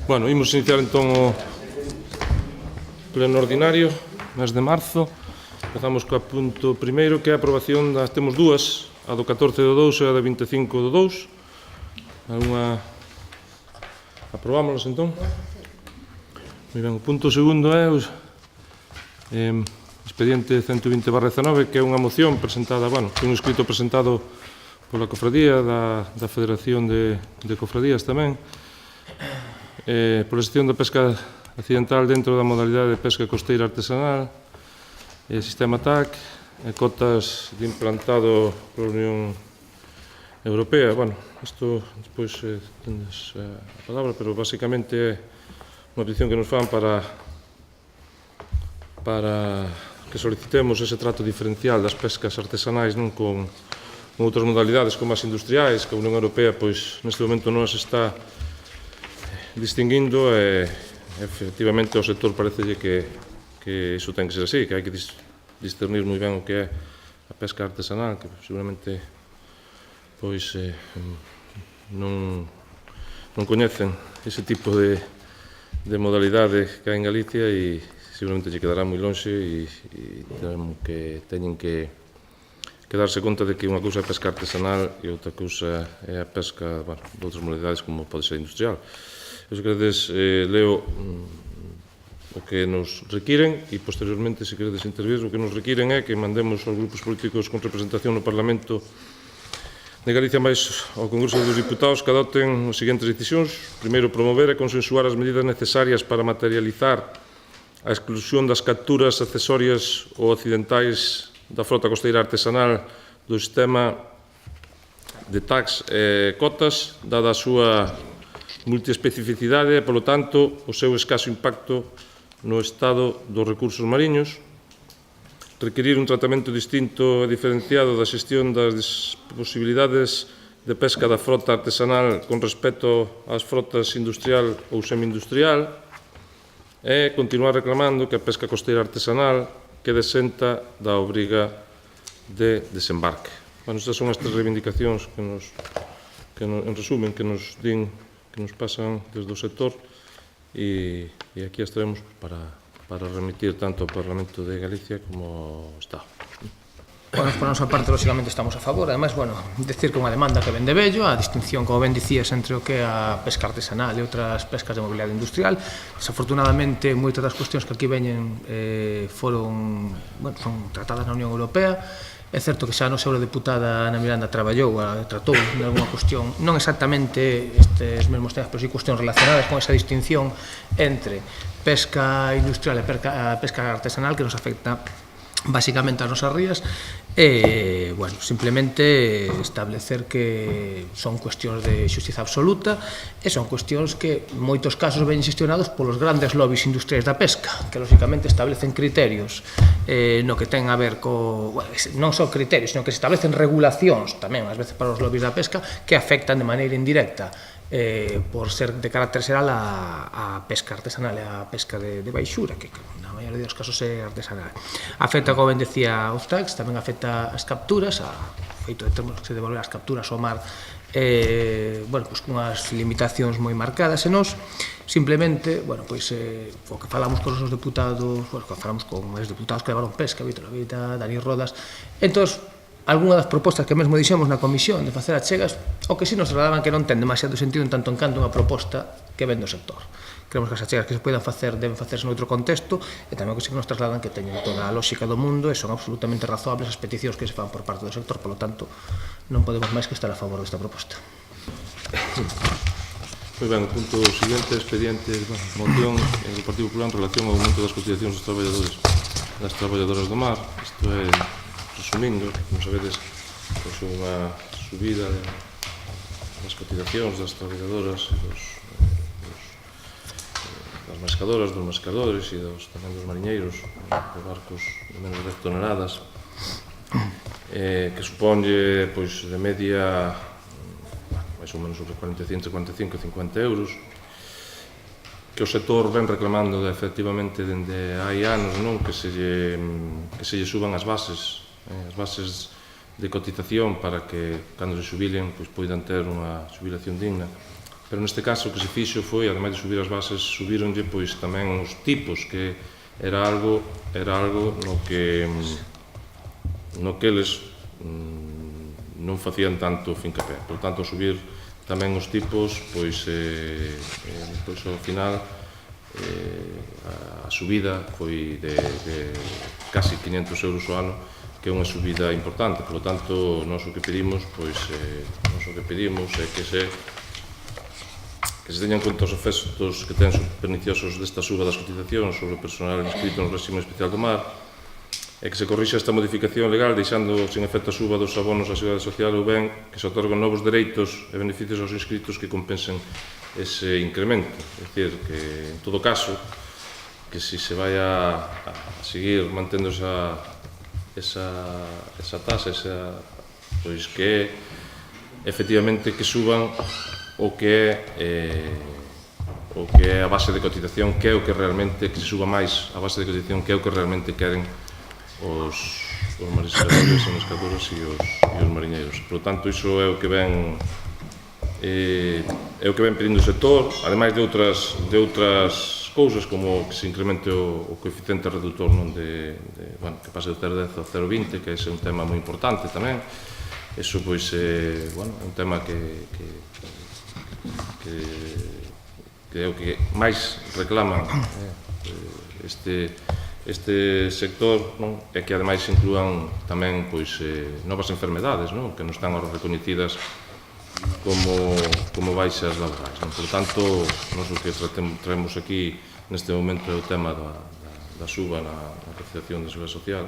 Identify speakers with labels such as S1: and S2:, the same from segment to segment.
S1: Bueno, imos iniciar entón o pleno ordinario, mes de marzo. Empezamos co punto primeiro, que é a aprobación das... Temos dúas, a do 14 do 2 e a da 25 do 2. Alguna... Aprobámonos entón? Moi ben, o punto segundo é o expediente 120/19, que é unha moción presentada, bueno, un escrito presentado pola Cofradía da Federación de Cofradías tamén, pola xestión da pesca accidental dentro da modalidade de pesca costeira artesanal, sistema TAC, cotas de implantado pola Unión Europea. Bueno, isto despois tendes a palabra, pero basicamente é unha petición que nos fan para que solicitemos ese trato diferencial das pescas artesanais, non con outras modalidades como as industriais, que a Unión Europea pois neste momento non as está distinguindo, e efectivamente ao sector parecelle que iso ten que ser así, que hai que discernir moi ben o que é a pesca artesanal, que seguramente pois non coñecen ese tipo de modalidade que hai en Galicia, e seguramente lle quedará moi lonxe, e teñen que darse conta de que unha cousa é pesca artesanal e outra cousa é a pesca de outras modalidades como pode ser industrial. Se queredes, leo o que nos requiren, e posteriormente, se queredes intervir, o que nos requiren é que mandemos aos grupos políticos con representación no Parlamento de Galicia máis ao Congreso dos Diputados que adopten as seguintes decisións. Primeiro, promover e consensuar as medidas necesarias para materializar a exclusión das capturas accesorias ou accidentais da frota costeira artesanal do sistema de tax e cotas, dada a súa multiespecificidade e, polo tanto, o seu escaso impacto no estado dos recursos mariños. Requerir un tratamento distinto e diferenciado da xestión das posibilidades de pesca da frota artesanal con respecto ás frotas industrial ou semi-industrial, e continuar reclamando que a pesca costeira artesanal quede exenta da obriga de desembarque. Bueno, estas son as tres reivindicacións que en resumen, que nos din, que nos pasan desde o sector, e aquí estaremos para remitir tanto ao Parlamento de Galicia como ao Estado.
S2: Bueno, por nosa parte, lógicamente, estamos a favor. Ademais, bueno, decir que unha demanda que ven de vello, a distinción, como ben dicías, entre o que é a pesca artesanal e outras pescas de mobilidade industrial. Desafortunadamente, moitas das cuestións que aquí veñen son tratadas na Unión Europea. É certo que xa a nosa eurodeputada Ana Miranda tratou en alguna cuestión, non exactamente estes mesmos temas, pero sí cuestións relacionadas con esa distinción entre pesca industrial e pesca artesanal, que nos afecta basicamente as nosas rías. E, bueno, simplemente establecer que son cuestións de xustiza absoluta, e son cuestións que en moitos casos veñen xestionados polos grandes lobbies industriais da pesca, que lógicamente establecen criterios no que ten a ver non só criterios, sino que se establecen regulacións tamén, ás veces, para os lobbies da pesca, que afectan de maneira indirecta, por ser de carácter xeral, a pesca artesanal e a pesca de baixura, que na maioría dos casos é artesanal. Afecta, como ben decía, os tags, tamén afecta as capturas, o feito de termos que devolver as capturas ao mar, cunhas limitacións moi marcadas, e nós simplemente, o que falamos con os deputados, que falamos con os deputados que levaron pesca, Vítor Lavita, Dani Rodas, entón, algunha das propostas que mesmo dixemos na comisión de facer achegas, o que si nos trasladaban que non ten demasiado sentido en tanto en canto unha proposta que ven do sector. Creemos que as achegas que se poden facer deben facerse noutro contexto, e tamén que nos trasladan que teñen toda a lógica do mundo e son absolutamente razoables as peticións que se fan por parte do sector, polo tanto, non podemos máis que estar a favor desta proposta.
S1: Moi ben, o punto seguinte, expediente, moción do Partido Popular en relación ao aumento das cotizacións dos traballadores das traballadoras do mar. Isto é, resumindo, como sabedes, unha subida das cotizacións das traballadoras e das pescadoras, dos pescadores e tamén dos mariñeiros de barcos de menos de 10 toneladas, que suponlle, de media, máis ou menos sobre 45, 50 euros, que o sector ven reclamando efectivamente dende hai anos, que se lle suban as bases de cotización, para que cando se xubilen poidan ter unha xubilación digna, pero neste caso o que se fixo foi, ademais de subir as bases, subíronlle pois tamén os tipos, que era algo no que eles non facían tanto fincapé. Por tanto, subir tamén os tipos, pois ao final a subida foi de casi 500 euros ao ano, que é unha subida importante. Por tanto, nós o que pedimos é que se teñan en conta os efectos que ten perniciosos desta suba das cotizacións sobre o personal inscrito no régimen especial do mar, e que se corrixa esta modificación legal deixando sen efecto a suba dos abonos á Seguridade Social, ou ben que se otorgan novos dereitos e beneficios aos inscritos que compensen ese incremento. É dicir, que en todo caso, que se vai a seguir mantendo esa tasa, pois que é efectivamente que suban o que é a base de cotización, que é o que realmente, que se suba máis a base de cotización, que é o que realmente queren os mariscadores, as pescadoras e os mariñeiros. Por tanto, iso é o que ven pedindo o sector, ademais de outras cousas, como que se incremente o coeficiente reductor, que pase do 0,10 ao 0,20, que é un tema moi importante tamén. Iso, pois, é un tema que é o que máis reclaman este sector, e que ademais inclúan tamén novas enfermedades que non están ahora recoñecidas como baixas laborais. Por tanto, nós o que traemos aquí neste momento é o tema da suba na cotización da Seguridade Social,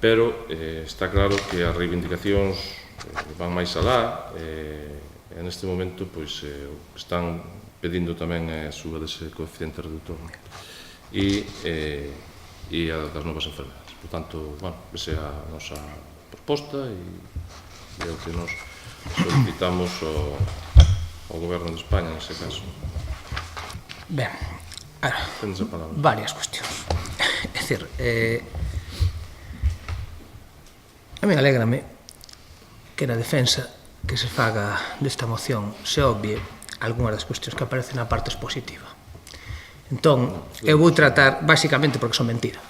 S1: pero está claro que as reivindicacións van máis alá, e neste momento o que están pedindo tamén é a suba dese coeficiente reductor e a das novas enfermedades. Por tanto, esa é a nosa proposta e é o que nos solicitamos ao Goberno de España nese caso.
S2: Ben,
S1: Tendes a palabra.
S2: Varias cuestións. É dicir, a mí alégrame que na defensa que se faga desta moción se obvie algunhas das cuestións que aparecen na parte expositiva. Entón, eu vou tratar, basicamente, porque son mentira.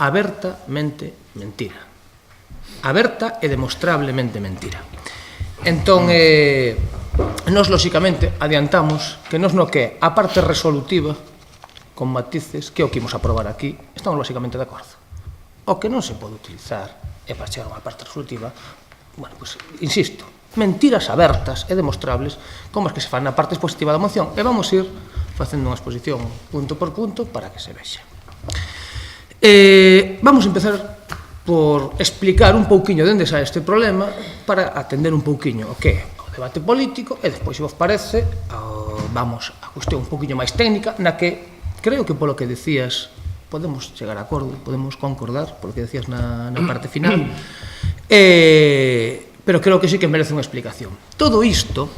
S2: Abertamente mentira. Aberta e demostrablemente mentira. Entón, nós, lóxicamente, adiantamos que nos no que a parte resolutiva, con matices, que é o que imos aprobar aquí, estamos basicamente de acordo. O que non se pode utilizar, e para chegar a unha parte resolutiva, insisto, mentiras abertas e demostrables como as que se fan na parte expositiva da moción, e vamos ir facendo unha exposición punto por punto para que se vexa. Vamos a empezar por explicar un pouquiño de onde sae este problema para atender un pouquiño o que é o debate político e despois, se vos parece, vamos a cuestión un pouquiño máis técnica na que creo que polo que decías podemos chegar a acordo, podemos concordar polo que decías na parte final, pero creo que sí que merece unha explicación. Todo isto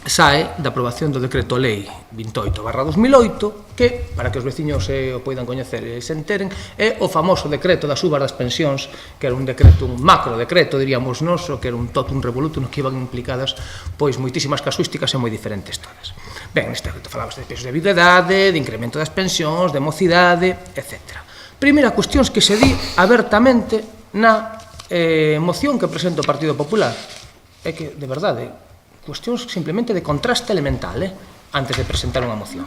S2: sae da aprobación do decreto lei 28/2008, que, para que os veciños o poidan coñecer e se enteren, é o famoso decreto das subas das pensións, que era un decreto, un macro decreto, diríamos nós, que era un totum revolutum, que iban implicadas pois moitísimas casuísticas e moi diferentes todas. Ben, neste decreto falabas de pesos de viudedade, de incremento das pensións, de mocidade, etc. Primeira cuestión que se di abertamente na moción que presenta o Partido Popular é que, de verdade, cuestións simplemente de contraste elemental, antes de presentar unha moción.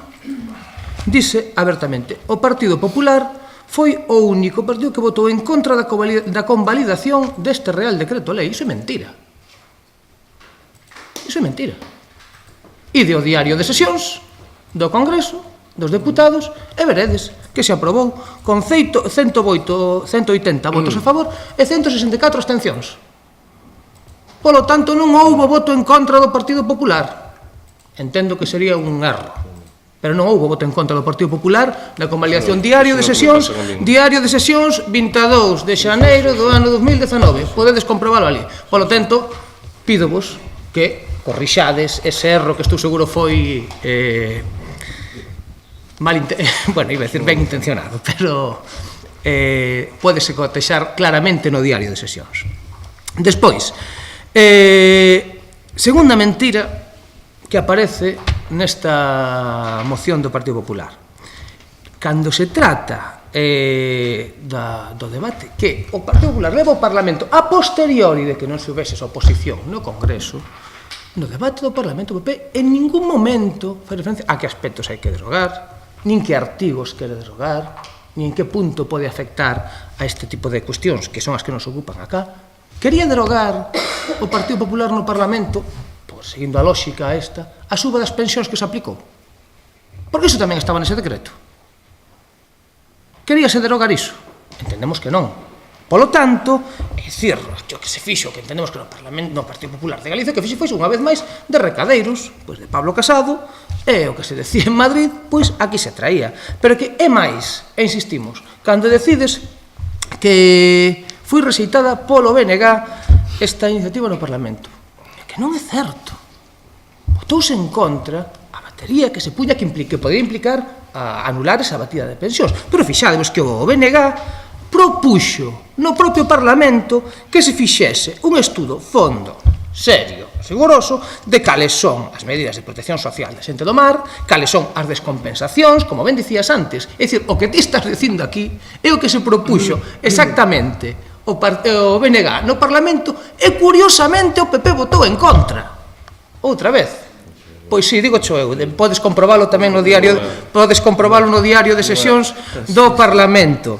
S2: Dice abertamente: o Partido Popular foi o único partido que votou en contra da convalidación deste Real Decreto Lei. Iso é mentira. Iso é mentira. Ide ao diario de sesións do Congreso, dos deputados, e veredes que se aprobou con 180 votos a favor e 164 abstencións. Polo tanto, non houbo voto en contra do Partido Popular. Entendo que sería un erro, pero non houbo voto en contra do Partido Popular na convalidación diario de sesións 22 de xaneiro do ano 2019. Podedes comprobalo ali. Polo tanto, pídovos que corrixades ese erro que estou seguro foi iba a decir ben intencionado, pero pódese cotexar claramente no diario de sesións. Despois, segunda mentira que aparece nesta moción do Partido Popular. Cando se trata do debate que o Partido Popular leva ao Parlamento a posteriori de que non se houvese esa oposición no Congreso, no debate do Parlamento o PP en ningún momento fai referencia a que aspectos hai que derogar, nin que artigos quere derogar, nin en que punto pode afectar a este tipo de cuestións que son as que nos ocupan acá. Quería derogar o Partido Popular no Parlamento, seguindo a lógica esta, a suba das pensións que se aplicou. Porque iso tamén estaba nese decreto. Queríase derogar iso? Entendemos que non. Polo tanto, é dicir, o que se fixo, que entendemos que no Partido Popular de Galicia, que fixo foi unha vez máis de recadeiros, pois de Pablo Casado, e o que se decía en Madrid, pois aquí se traía. Pero que é máis, e insistimos, cando decides que foi rexeitada polo BNG esta iniciativa no Parlamento. É que non é certo. Votouse en contra a batería que se puña que podía implicar a anular esa batida de pensións. Pero fixadevos que o BNG propuxo no propio Parlamento que se fixese un estudo fondo, serio, rigoroso, de cales son as medidas de protección social da xente do mar, cales son as descompensacións, como ben dicías antes. É dicir, o que ti estás dicindo aquí é o que se propuxo exactamente o BNG no Parlamento e, curiosamente, o PP votou en contra. Outra vez. Pois si, digo xo eu, podes comprobalo tamén no diario, de sesións do Parlamento.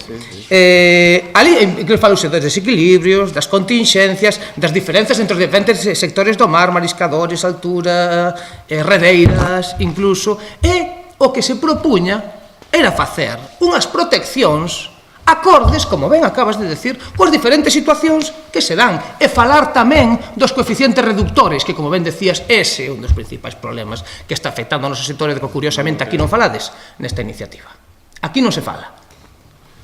S2: Ali falouse dos desequilibrios, das contingencias, das diferenzas entre os diferentes sectores do mar, mariscadores, altura, redeiras, incluso, e o que se propuña era facer unhas proteccións acordes, como ben acabas de decir, coas diferentes situacións que se dan, e falar tamén dos coeficientes reductores, que, como ben decías, ese é un dos principais problemas que está afectando ao noso sector e que, curiosamente, aquí non falades nesta iniciativa. Aquí non se fala.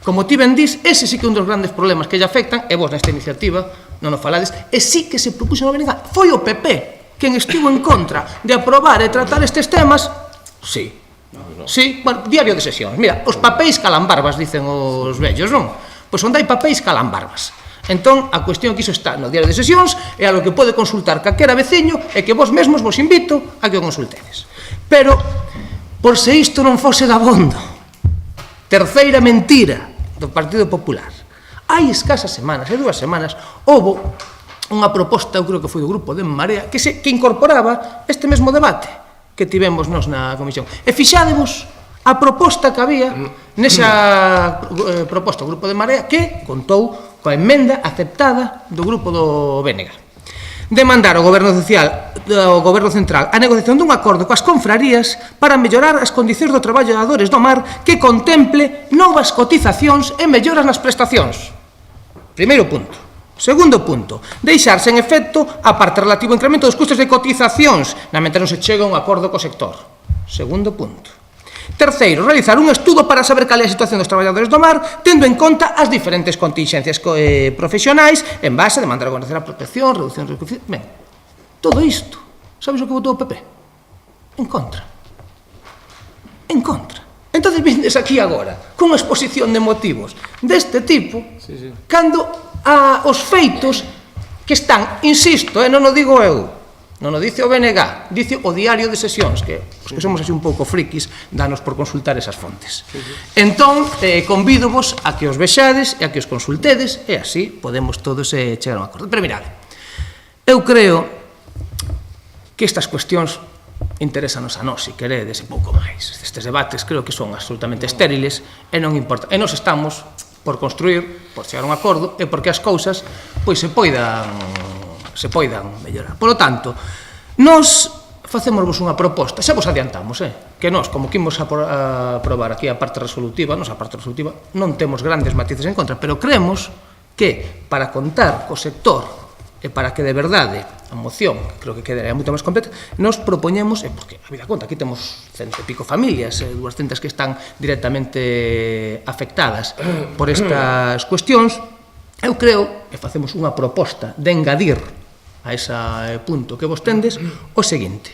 S2: Como ti ben dís, ese sí que é un dos grandes problemas que lle afectan, e vos nesta iniciativa non o falades, e sí que se propuxo no BNG. Foi o PP quen estivo en contra de aprobar e tratar estes temas, sí. Sí, bueno, diario de sesións. Mira, os papéis calambarbas, dicen os vellos, non? Pois onde hai papéis calambarbas. Entón, a cuestión que iso está no diario de sesións é a lo que pode consultar calquera veciño e que vos mesmos vos invito a que o consultedes. Pero, por se isto non fose dabondo, terceira mentira do Partido Popular. Hai escasas semanas, hai 2 semanas, houve unha proposta, eu creo que foi do grupo de Marea, que incorporaba este mesmo debate que tivemos nos na comisión. E fixádevos a proposta que había nesa proposta do grupo de Marea, que contou coa emenda aceptada do grupo do BNG. Demandar ao Goberno Central a negociación dun acordo coas confrarías para mellorar as condicións do traballadores do mar que contemple novas cotizacións e melloras nas prestacións. Primeiro punto. Segundo punto, deixarse en efecto a parte relativo ao incremento dos custos de cotizacións na mentre non se chega a un acordo co sector. Segundo punto. Terceiro, realizar un estudo para saber cal é a situación dos traballadores do mar, tendo en conta as diferentes contingencias profesionais en base a demandar a organización a protección, reducción de riscos. Ben, todo isto, sabes o que votou o PP? En contra. En contra. Entón, vindes aquí agora, con unha exposición de motivos deste tipo, cando os feitos que están, insisto, non o digo eu, non o dice o BNG, dice o diario de sesións, que os que somos así un pouco frikis, danos por consultar esas fontes. Entón, convídovos a que os vexades e a que os consultedes, e así podemos todos chegar a un acordo. Pero mirade, eu creo que estas cuestións interésanos a nós, se queredes, e pouco máis. Estes debates creo que son absolutamente estériles e non importa. E nós estamos por construir, por chegar a un acordo e porque as cousas pois se poidan mellorar. Por lo tanto, nós facémosvos unha proposta, xa vos adiantamos, que nós, como que imos a aprobar aquí a parte resolutiva, non temos grandes matices en contra, pero creemos que para contar co sector e para que de verdade a moción, creo que quedaría moito máis completa, nos propoñemos, porque, a vida conta, aquí temos 100 e pico familias, 200 que están directamente afectadas por estas cuestións, eu creo que facemos unha proposta de engadir a ese punto que vos tendes o seguinte: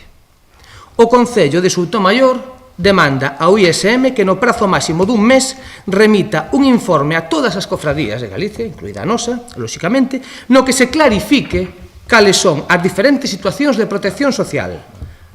S2: o Concello de Soutomaior demanda ao ISM que no prazo máximo dun mes remita un informe a todas as cofradías de Galicia, incluída a nosa, lóxicamente, no que se clarifique cales son as diferentes situacións de protección social,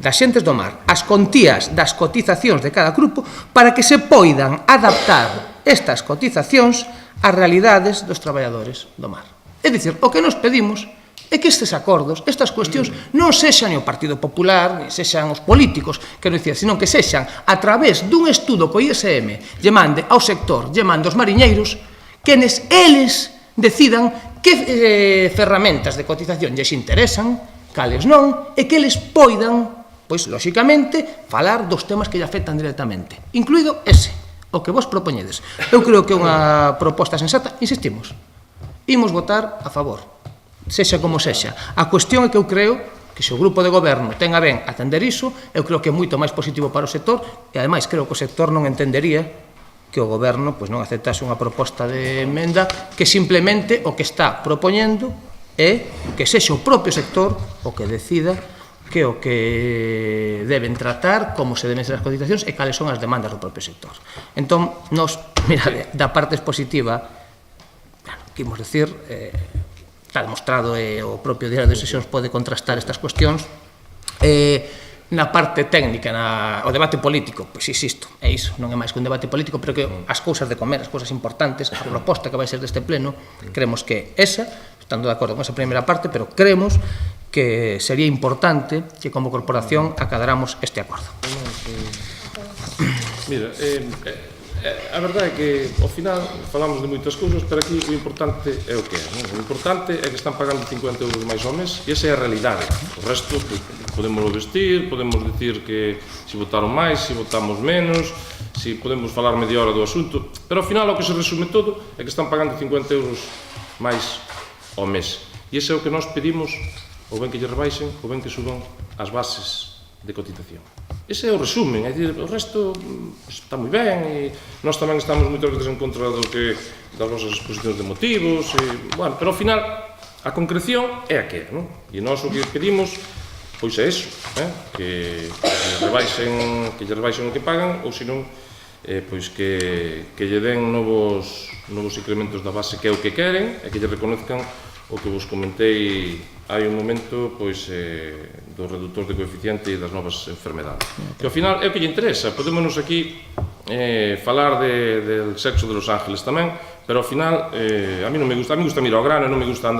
S2: das xentes do mar, as contías das cotizacións de cada grupo para que se poidan adaptar estas cotizacións ás realidades dos traballadores do mar. É dicir, o que nos pedimos é que estes acordos, estas cuestións, non sexan o Partido Popular, ni sexan os políticos, quero dicir, senón que sexan a través dun estudo co ISM, lle mande ao sector, lle mande aos mariñeiros, quenes eles decidan que ferramentas de cotización lles interesan, cales non, e que eles poidan, pois, lóxicamente, falar dos temas que lle afectan directamente, incluído ese, o que vos propoñedes. Eu creo que é unha proposta sensata, insistimos, imos votar a favor, sexa como sexa. A cuestión é que eu creo que se o grupo de goberno ten a ben atender iso, eu creo que é moito máis positivo para o sector, e ademais creo que o sector non entendería que o goberno pois, non aceptase unha proposta de emenda que simplemente o que está propoñendo é que sexa o propio sector o que decida que o que deben tratar, como se deben ser as cotizacións e cales son as demandas do propio sector. Entón, nos, mirade, da parte expositiva, que imos decir, está demostrado e o propio Diario de Sesións pode contrastar estas cuestións, na parte técnica, o debate político, pois insisto, é iso, non é máis que un debate político, pero que as cousas de comer, as cousas importantes, a proposta que vai ser deste pleno, creemos que esa, estando de acordo con esa primeira parte, pero creemos que sería importante que como corporación acadáramos este acordo.
S1: Mira, a verdade é que ao final falamos de moitas cousas, pero aquí o importante é o que é, non? O importante é que están pagando 50 euros máis ao mes e esa é a realidade. O resto podemos vestir, podemos dicir que se votaron máis, se votamos menos, se podemos falar media hora do asunto, pero ao final o que se resume todo é que están pagando 50 euros máis ao mes. E ese é o que nós pedimos, ou ben que lle rebaixen, ou ben que suban as bases de cotización. Ese é o resumen, é dicir, o resto está moi ben, e nós tamén estamos moitas veces en contra das vosas exposicións de motivos, bueno, pero ao final a concreción é a que é, non? E nós o que pedimos, pois é iso, que lle rebaixen o que pagan, ou senón, pois que lle den novos incrementos da base que é o que queren, e que lle reconozcan o que vos comentei hai un momento, pois, do reductor de coeficiente e das novas enfermedades. Que ao final é o que lle interesa, podémonos aquí falar del sexo de Los Ángeles tamén, pero ao final a mí non me gusta, mirar ao grano, non me gusta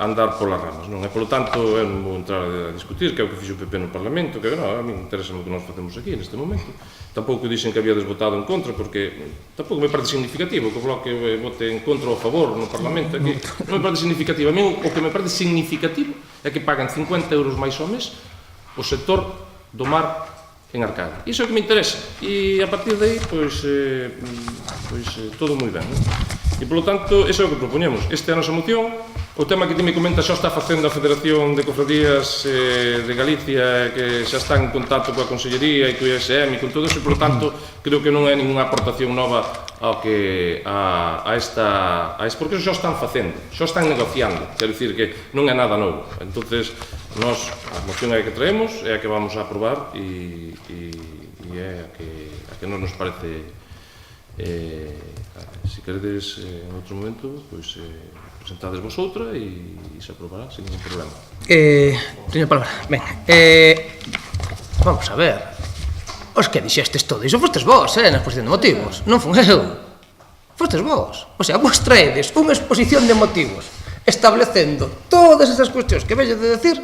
S1: andar polas ramas, non? E polo tanto eu non vou entrar a discutir que é o que fixo o PP no Parlamento, que non, a mí me interesa o que nós facemos aquí neste momento. Tampouco dixen que había desvotado en contra, porque tampouco me parece significativo que o Bloque vote en contra ou a favor no Parlamento. Aquí non me parece significativo. A mí o que me parece significativo é que pagan 50 euros máis ao mes o sector do mar en Arcade. Iso é o que me interesa. E a partir de aí, pois todo moi ben, non? E, polo tanto, iso é o que propoñemos. Esta é a nosa moción. O tema que ti me comenta xa está facendo a Federación de Cofradías de Galicia, que xa está en contacto coa Consellería e co ISM e con todo iso, e, polo tanto, creo que non é ninguna aportación nova porque xa están facendo, xa están negociando, quer dicir que non é nada novo. Entonces, nós, a moción é a que traemos, é a que vamos a aprobar e é a que non nos parece, se queredes en outro momento, pois presentades vos outra e se aprobará sin ningún problema.
S2: Teño palabra, ben, vamos a ver, os que dixestes todo iso fostes vos, na exposición de motivos, non fun eu, fostes vos, o sea, vos traedes unha exposición de motivos establecendo todas esas cuestións que veño de decir,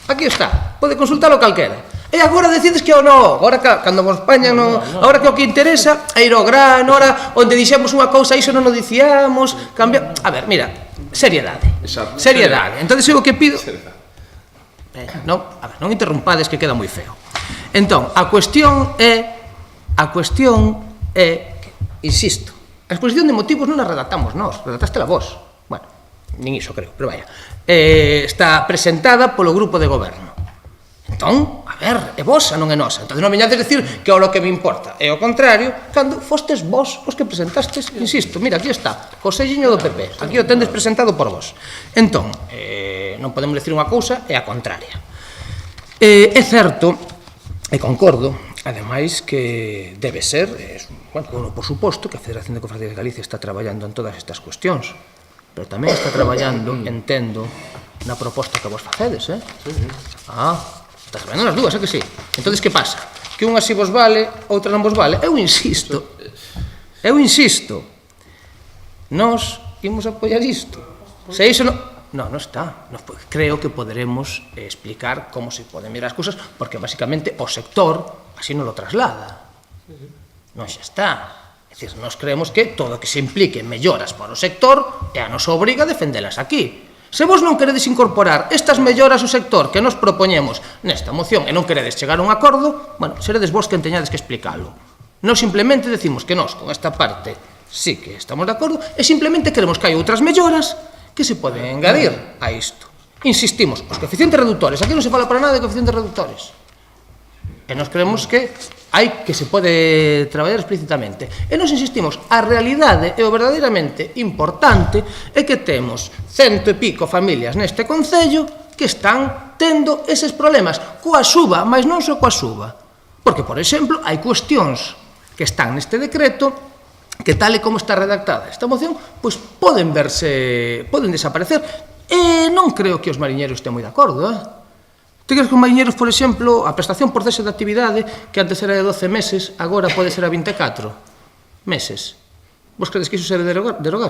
S2: aquí está, pode consultalo calquera. E agora decides que ou non, agora cando vos pañan, agora que o que interesa é ir ao grano, agora onde dixemos unha cousa, iso non o dicíamos, cambia... A ver, mira, seriedade, seriedade. Entón, eu o que pido... Non interrumpades que queda moi feo. Entón, a cuestión é, insisto, a exposición de motivos non a redactamos nós, redactástela vos. Bueno, nin iso creo, pero vaya. Está presentada polo grupo de goberno. Entón, a ver, é vosa, non é nosa. Entón non veñades decir que o que me importa é o contrario, cando fostes vos os que presentastes, insisto, mira, aquí está, o selliño do PP, aquí o tendes presentado por vos. Entón, non podemos decir unha cousa e a contraria. É certo, e concordo, ademais que debe ser, bueno, por suposto, que a Federación de Cofradías de Galicia está traballando en todas estas cuestións, pero tamén está traballando, entendo, na proposta que vos facedes, Estás traballando nas dúas, é que sí? Entonces, que pasa? Que unha si vos vale, outra non vos vale. Eu insisto, nós imos apoiar isto. Se iso non... Non está. Creo que poderemos explicar como se poden mirar as cousas, porque, basicamente, o sector así non lo traslada. Non xa está. É dicir, nós creemos que todo o que se implique melloras para o sector é a nosa obriga defendelas aquí. Se vos non queredes incorporar estas melloras ao sector que nos propoñemos nesta moción e non queredes chegar a un acordo, bueno, seredes vos que teñades que explicalo. Non simplemente decimos que nós, con esta parte, sí que estamos de acordo, e simplemente queremos que hai outras melloras que se poden engadir a isto. Insistimos, os coeficientes reductores, aquí non se fala para nada de coeficientes reductores. E nós creemos que hai que se pode traballar explícitamente. E nos insistimos, a realidade e o verdadeiramente importante é que temos 100 e pico familias neste concello que están tendo eses problemas coa suba, mas non só coa suba. Porque, por exemplo, hai cuestións que están neste decreto que tal e como está redactada esta moción, pois poden desaparecer. E non creo que os mariñeiros estén moi de acordo, Te crees que os mariñeiros, por exemplo, a prestación por cese de actividade, que antes era de 12 meses, agora pode ser a 24 meses. Vos credes que iso se debe derogar? Pero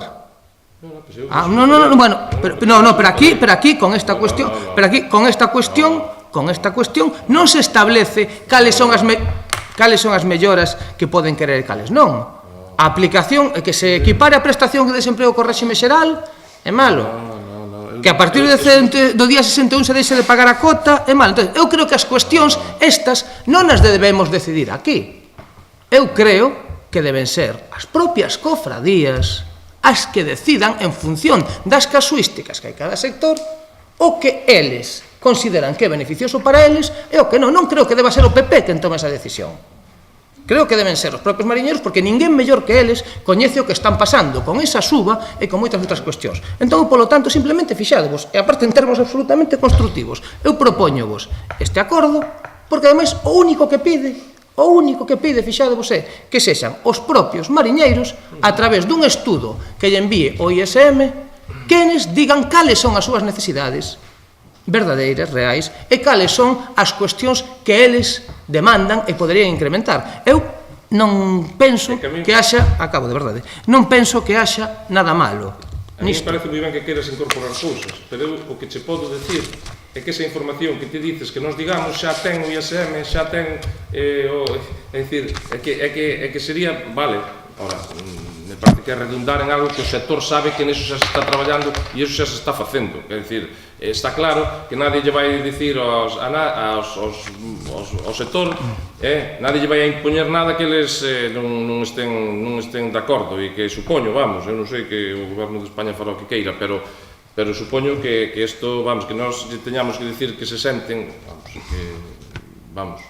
S2: aquí con esta cuestión non se establece cales son as melloras que poden querer e cales non. A aplicación é que se equipare a prestación de desemprego co réxime xeral é malo. Que a partir do día 61 se deixe de pagar a cota é malo. Entón, eu creo que as cuestións estas non as debemos decidir aquí. Eu creo que deben ser as propias cofradías as que decidan en función das casuísticas que hai cada sector o que eles consideran que é beneficioso para eles e o que non. Non creo que deba ser o PP quen tome esa decisión. Creo que deben ser os propios mariñeiros, porque ninguén mellor que eles coñece o que están pasando con esa suba e con moitas outras cuestións. Entón, polo tanto, simplemente fixadevos, e aparte en termos absolutamente constructivos, eu propóñovos este acordo, porque ademais o único que pide, fixadevos, é que sexan os propios mariñeiros, a través dun estudo que lle envíe o ISM, quenes digan cales son as súas necesidades verdadeiras, reais, e cales son as cuestións que eles demandan e poderían incrementar. Eu non penso que haxa, acabo de verdade, non penso que haxa nada malo nisto.
S1: A mí parece moi ben que queras incorporar cousas, pero eu o que che podo decir é que esa información que te dices que nos digamos xa ten o ISM, xa ten é dicir, é que sería, vale, ahora, me parece que é redundar en algo que o sector sabe que neso xa se está traballando e iso xa se está facendo, é dicir, está claro que nadie lle vai dicir ao sector, nadie lle vai a impoñer nada que eles non estén de acordo e que supoño, vamos, eu non sei que o goberno de España fará o que queira, pero supoño que isto, vamos, que nós teñamos que dicir que se senten, vamos,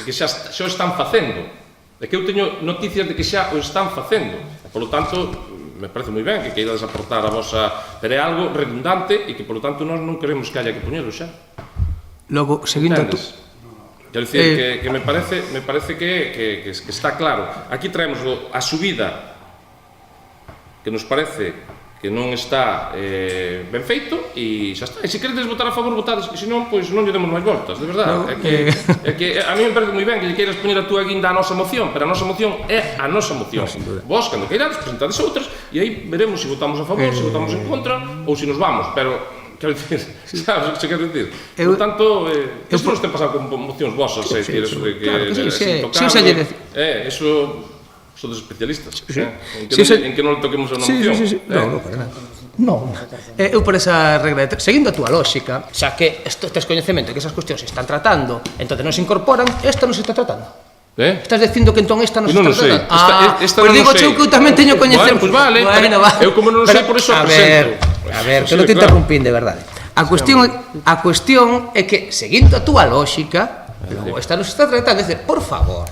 S1: que xa o están facendo. É que eu teño noticias de que xa o están facendo. Polo tanto, me parece moi ben que queirades aportar a vosa... Pero é algo redundante e que, polo tanto, nós non queremos que haya que poñelo xa.
S2: Logo, seguindo a tú...
S1: Quero dicir que me parece que está claro. Aquí traemos a subida que nos parece que non está ben feito e xa está. E se queredes votar a favor, votades, e se non, pois non lle demos máis voltas, de verdade. É que a mí me parece moi ben que lle queiras poñer a túa guinda a nosa moción, pero a nosa moción é a nosa moción. Vos, cando queirades, presentades outras e aí veremos se votamos a favor, se votamos en contra ou se nos vamos, pero quero dicir, sabes o que se quero dicir? Por tanto, isto non está pasado con mocións vosas, é dicir, eso de que é intocable, eso... Son dos especialistas, en que non le toquemos a unha moción.
S2: Non, para nada. Non. Eu por esa regra, seguindo a túa lógica, xa que tes coñecemento que esas cuestións se están tratando, entón non se incorporan, esta non se está tratando. Estás dicindo que entón esta non se está tratando? Pois digo que eu tamén teño coñecemento.
S1: Pois vale, eu como non sei, por iso a presento.
S2: A ver, que non te interrumpín, de verdade. A cuestión é que, seguindo a túa lógica, esta non se está tratando, é dicir, por favor,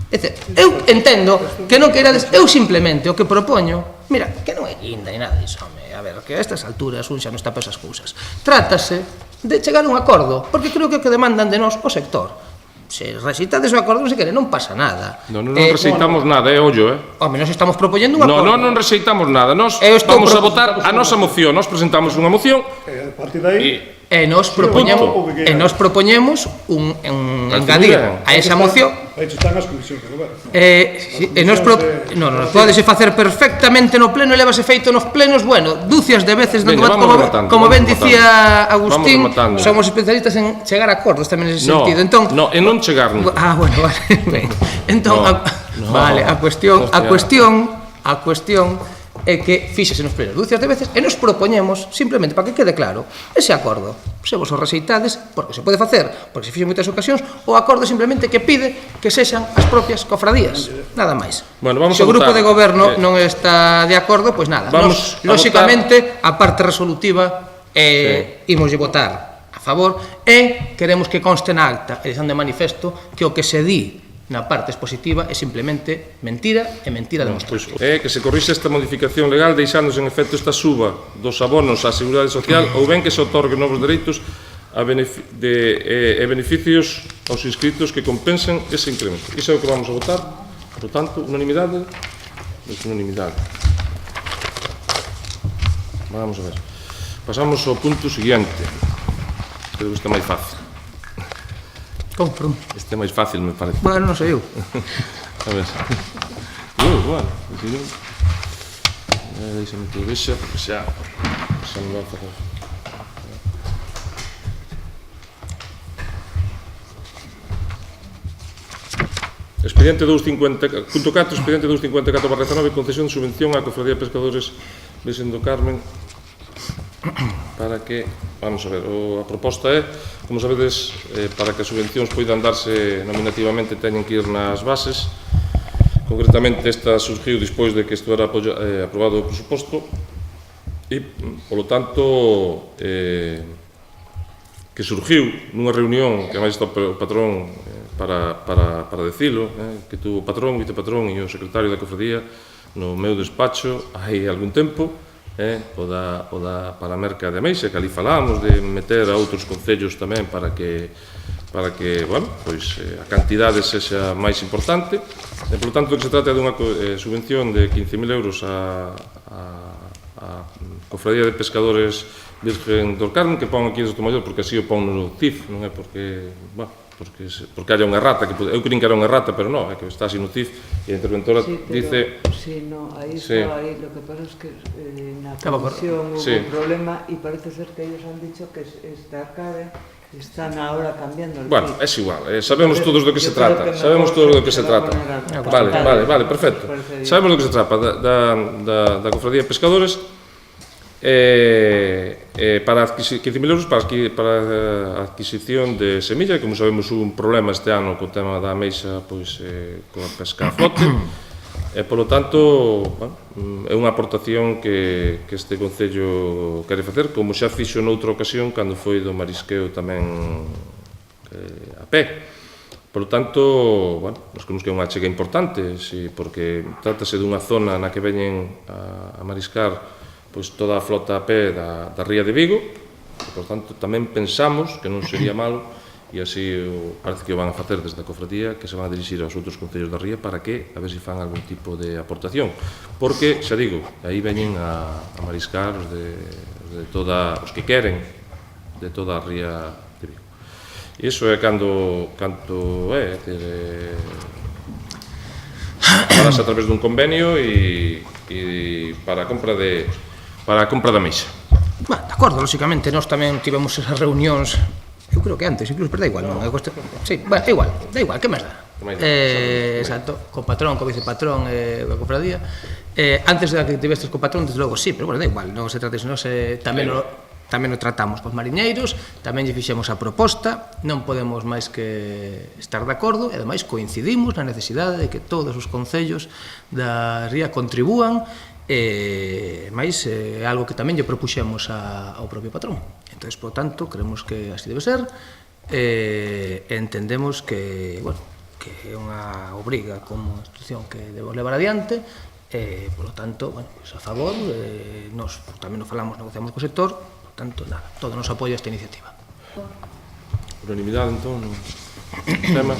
S2: eu entendo que non queirades, eu simplemente o que propoño, mira, que non é guinda ni nada disso, a ver, que a estas alturas un xa non está para esas cousas. Trátase de chegar a un acordo, porque creo que o que demandan de nós o sector. se rexeitades o acordo, non se quere, non pasa nada.
S1: Non rexeitamos nada, ollo,
S2: Home, nos estamos propoñendo un acordo.
S1: Non rexeitamos nada, nos vamos a votar a nosa moción, nos presentamos unha moción
S3: A partir de aí...
S2: E nos propoñemos un engadir a esa moción.
S3: Aí están as comisións de goberno.
S2: Pódese facer perfectamente no pleno e levase feito nos plenos, bueno, dúcias de veces dando como ben dicía Agustín, somos especialistas en chegar a acordos tamén nese sentido.
S1: No, en non chegar.
S2: Bueno, vale. Entón, vale, a cuestión é que fíxese nos plenos dúcias de veces e nos propoñemos, simplemente para que quede claro, ese acordo. Se vos o rexeitades, porque se pode facer, porque se fixe en moitas ocasións, o acordo simplemente que pide que sexan as propias cofradías, nada máis. Se o grupo de goberno non está de acordo, pois nada. Lóxicamente, a parte resolutiva imoslle votar a favor e queremos que conste na acta, e deixando de manifesto, que o que se di na parte expositiva é simplemente mentira e mentira demostrada.
S1: É que se corrixe esta modificación legal deixándose en efecto esta suba dos abonos á Seguridade Social ou ben que se otorguen novos dereitos e beneficios aos inscritos que compensen ese incremento. Iso é o que vamos a votar. Por tanto, unanimidade. Unanimidade. Vamos a ver. Pasamos ao punto seguinte. Creo que este é máis fácil.
S2: Compro.
S1: Este é máis fácil, me parece.
S2: Bueno, non sei eu.
S1: A ver. Bueno, deixame que o vexa, porque xa me vai a facer. Expediente 250.4, expediente 254/19, concesión de subvención á Cofradía de Pescadores Virxen do Carmen, para que, vamos a ver, a proposta é, como sabedes, para que as subvencións poidan darse nominativamente teñen que ir nas bases. Concretamente, esta surgiu despois de que isto era aprobado o presuposto e, polo tanto, que surgiu nunha reunión que máis está o patrón para decilo, que tuvo o patrón, vicepatrón e o secretario da cofradía no meu despacho hai algún tempo, para a merca de Ameixa, que ali falamos de meter a outros concellos tamén para que bueno, pois a cantidade sexa máis importante. E, polo tanto, que se trata dunha subvención de 15.000 euros a Cofradía de Pescadores Virgen do Carmen, que pon aquí desde o maior, porque así o pon no CIF, non é porque, bueno, porque haya unha errata, eu crin que era unha errata, pero non, é que está así no CIF e a interventora dice...
S4: Sí, no, aí estaba aí, lo que pasa es que na comisión hubo un problema e parece ser que ellos han dicho que esta arcade están ahora cambiando el CIF.
S1: Bueno, é igual, sabemos todos do que se trata, Vale, perfecto. Sabemos do que se trata da Cofradía de Pescadores, para 15.000 euros para a adquisición de semilla, e como sabemos hubo un problema este ano co tema da ameixa, pois coa pesca a flote, e polo tanto, bueno, é unha aportación que este Concello quere facer, como xa fixo noutra ocasión cando foi do marisqueo tamén a pé. Por lo tanto, bueno, nos creemos que é unha achega importante, porque trátase dunha zona na que veñen a mariscar pois toda a flota a pé da ría de Vigo, e, por tanto, tamén pensamos que non sería malo, e así parece que o van a facer desde a cofradía, que se van a dirixir aos outros concellos da ría para que, a ver se fan algún tipo de aportación, porque, xa digo, aí veñen a mariscar os que queren de toda a ría de Vigo. E iso é canto é, farase a través dun convenio e para a compra da meixa.
S2: De acordo, lóxicamente, nós tamén tivemos esas reunións, eu creo que antes, incluso, pero da igual, non é cuestión... Sí, bueno, da igual, que máis dá? Exacto, co patrón, co vicepatrón e coa cofradía. Antes de que tivestes co patrón, desde logo, sí, pero bueno, da igual, non se trata disso, tamén o tratamos cos mariñeiros, tamén lle fixemos a proposta, non podemos máis que estar de acordo, e ademais coincidimos na necesidade de que todos os concellos da ría contribúan, máis é algo que tamén lle propuxemos ao propio patrón. Entón, por tanto, creemos que así debe ser, entendemos que, bueno, que é unha obriga como institución que debemos levar adiante, por lo tanto, bueno, pues a favor, nos tamén nos falamos, negociamos co sector, por tanto, nada, todo nos apoia esta iniciativa.
S1: Unanimidade, entón, tema.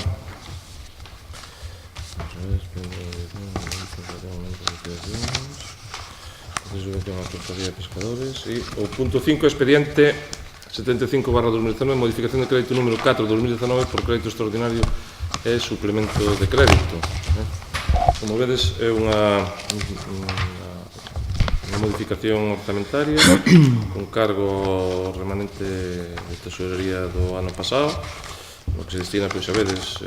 S1: Subvención a cofradía de pescadores. E o punto 5, expediente 75/2019, modificación de crédito número 4/2019 por crédito extraordinario e suplemento de crédito. Como vedes, é unha modificación orzamentaria con cargo remanente de tesorería do ano pasado, no que se destina, pois, a vedes,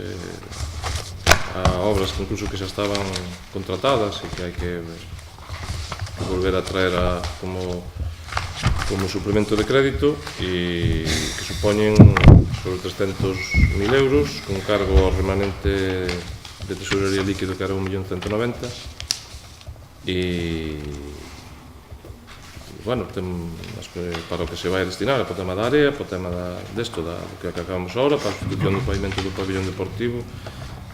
S1: a obras que incluso que xa estaban contratadas e que hai que volver a traer como suplemento de crédito e que supoñen sobre 300.000 euros con cargo remanente de tesorería líquido que era 1.190.000 e bueno, para o que se vai a destinar para o tema da área, para o tema desto, do que acabamos ahora, para a sustitución do pavimento do pabillón deportivo,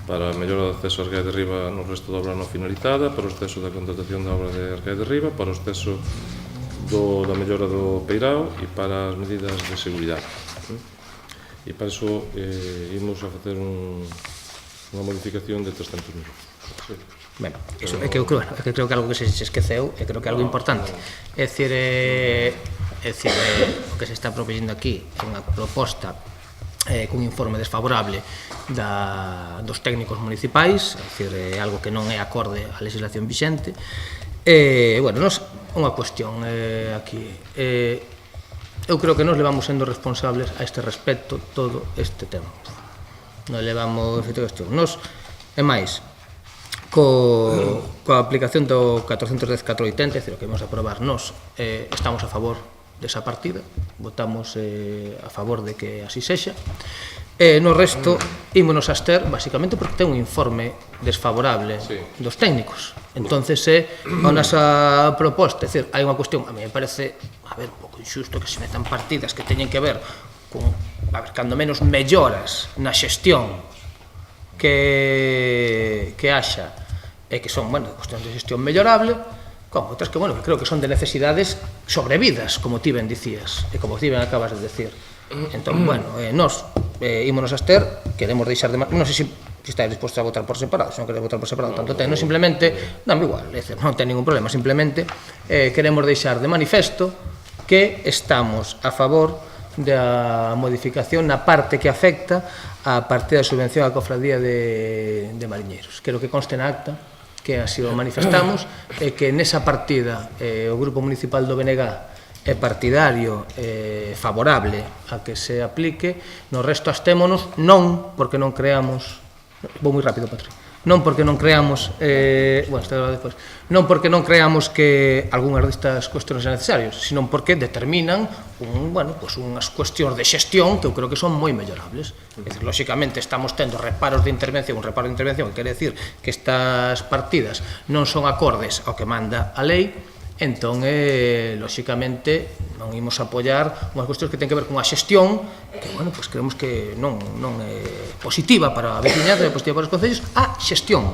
S1: para a mellora do acceso a Argai de Riba no resto da obra non finalizada, para o exceso da contratación da obra de Argai de Riba, para o exceso da mellora do peirao e para as medidas de seguridade. E para iso imos a facer unha modificación de 300.000.
S2: Ben, iso é que creo que é algo que se esqueceu e creo que é algo importante. É dicir, o que se está propoñendo aquí é unha proposta cun informe desfavorable dos técnicos municipais, é dicir, é algo que non é acorde á legislación vixente. Bueno, nos unha cuestión aquí. Eu creo que nos levamos sendo responsables a este respecto todo este tempo. Nos levamos esta cuestión. Nos, e máis, coa aplicación do 410.480, é dicir, o que vamos a aprobar, nos estamos a favor desa partida, votamos a favor de que así sexa. No resto, ímonos a abster, basicamente, porque ten un informe desfavorable dos técnicos. Entonces, a nosa proposta, é dicir, hai unha cuestión, a mí me parece, a ver, un pouco injusto que se metan partidas que teñen que ver con, a ver, cando menos melloras na xestión que haxa, e que son, bueno, cuestións de xestión mellorable, como outras que, bueno, que creo que son de necesidades sobrevidas, como ti ben dicías, e como ti ben acabas de decir. Entón, bueno, nos ímonos a abster, queremos deixar de... Non sei se estáis dispostos a votar por separado, se non queréis votar por separado, tanto ten, non simplemente, non, igual, non ten ningún problema, simplemente queremos deixar de manifesto que estamos a favor da modificación na parte que afecta a partida de subvención á cofradía de mariñeiros. Quero que conste na acta que así o manifestamos e que nesa partida o Grupo Municipal do BNG é partidario favorable a que se aplique, no resto abstémonos, non porque non creamos, vou moi rápido, Patri, non porque non creamos, bueno, isto é despois, non porque non creamos que algunhas destas cuestións sean necesarias, sino porque determinan unhas cuestións de xestión que eu creo que son moi mellorables. É dicir, lóxicamente estamos tendo reparos de intervención, un reparo de intervención que quere decir que estas partidas non son acordes ao que manda a lei. Entón, lóxicamente, non imos apoiar unhas cuestións que ten que ver cunha xestión que, bueno, pois creemos que non é positiva para a veciñanza, é positiva para os concellos, a xestión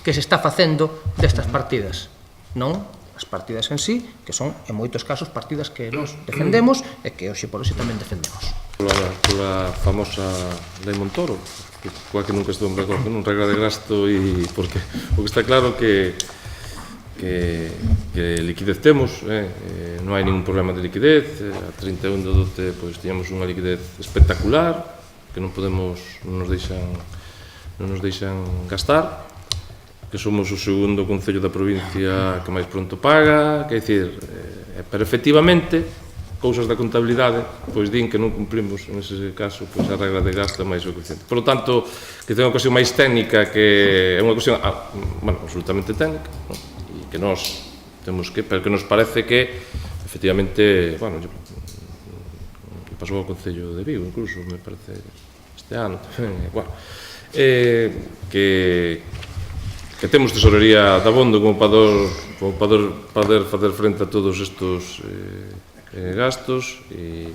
S2: que se está facendo destas partidas, non as partidas en sí, que son, en moitos casos, partidas que nos defendemos e que hoxe por hoxe tamén defendemos.
S1: Pola famosa Lei Montoro, coa que nunca estou en acordo, non regra de gasto, e porque o que está claro que liquidez temos, non hai ningún problema de liquidez. A 31 de 12 pois tiñamos unha liquidez espectacular que non nos deixan gastar, que somos o segundo concello da provincia que máis pronto paga, que é dicir, pero efectivamente cousas da contabilidade pois din que non cumplimos en ese caso pois a regra de gasto máis o coeficiente. Por lo tanto, que ten unha cuestión máis técnica, que é unha cuestión, bueno, absolutamente técnica, non? Que nós temos que, pero que nos parece que efectivamente, bueno, pasou ao Concello de Vigo incluso, me parece, este ano tamén, bueno, que temos tesorería de abondo como para poder facer frente a todos estes gastos e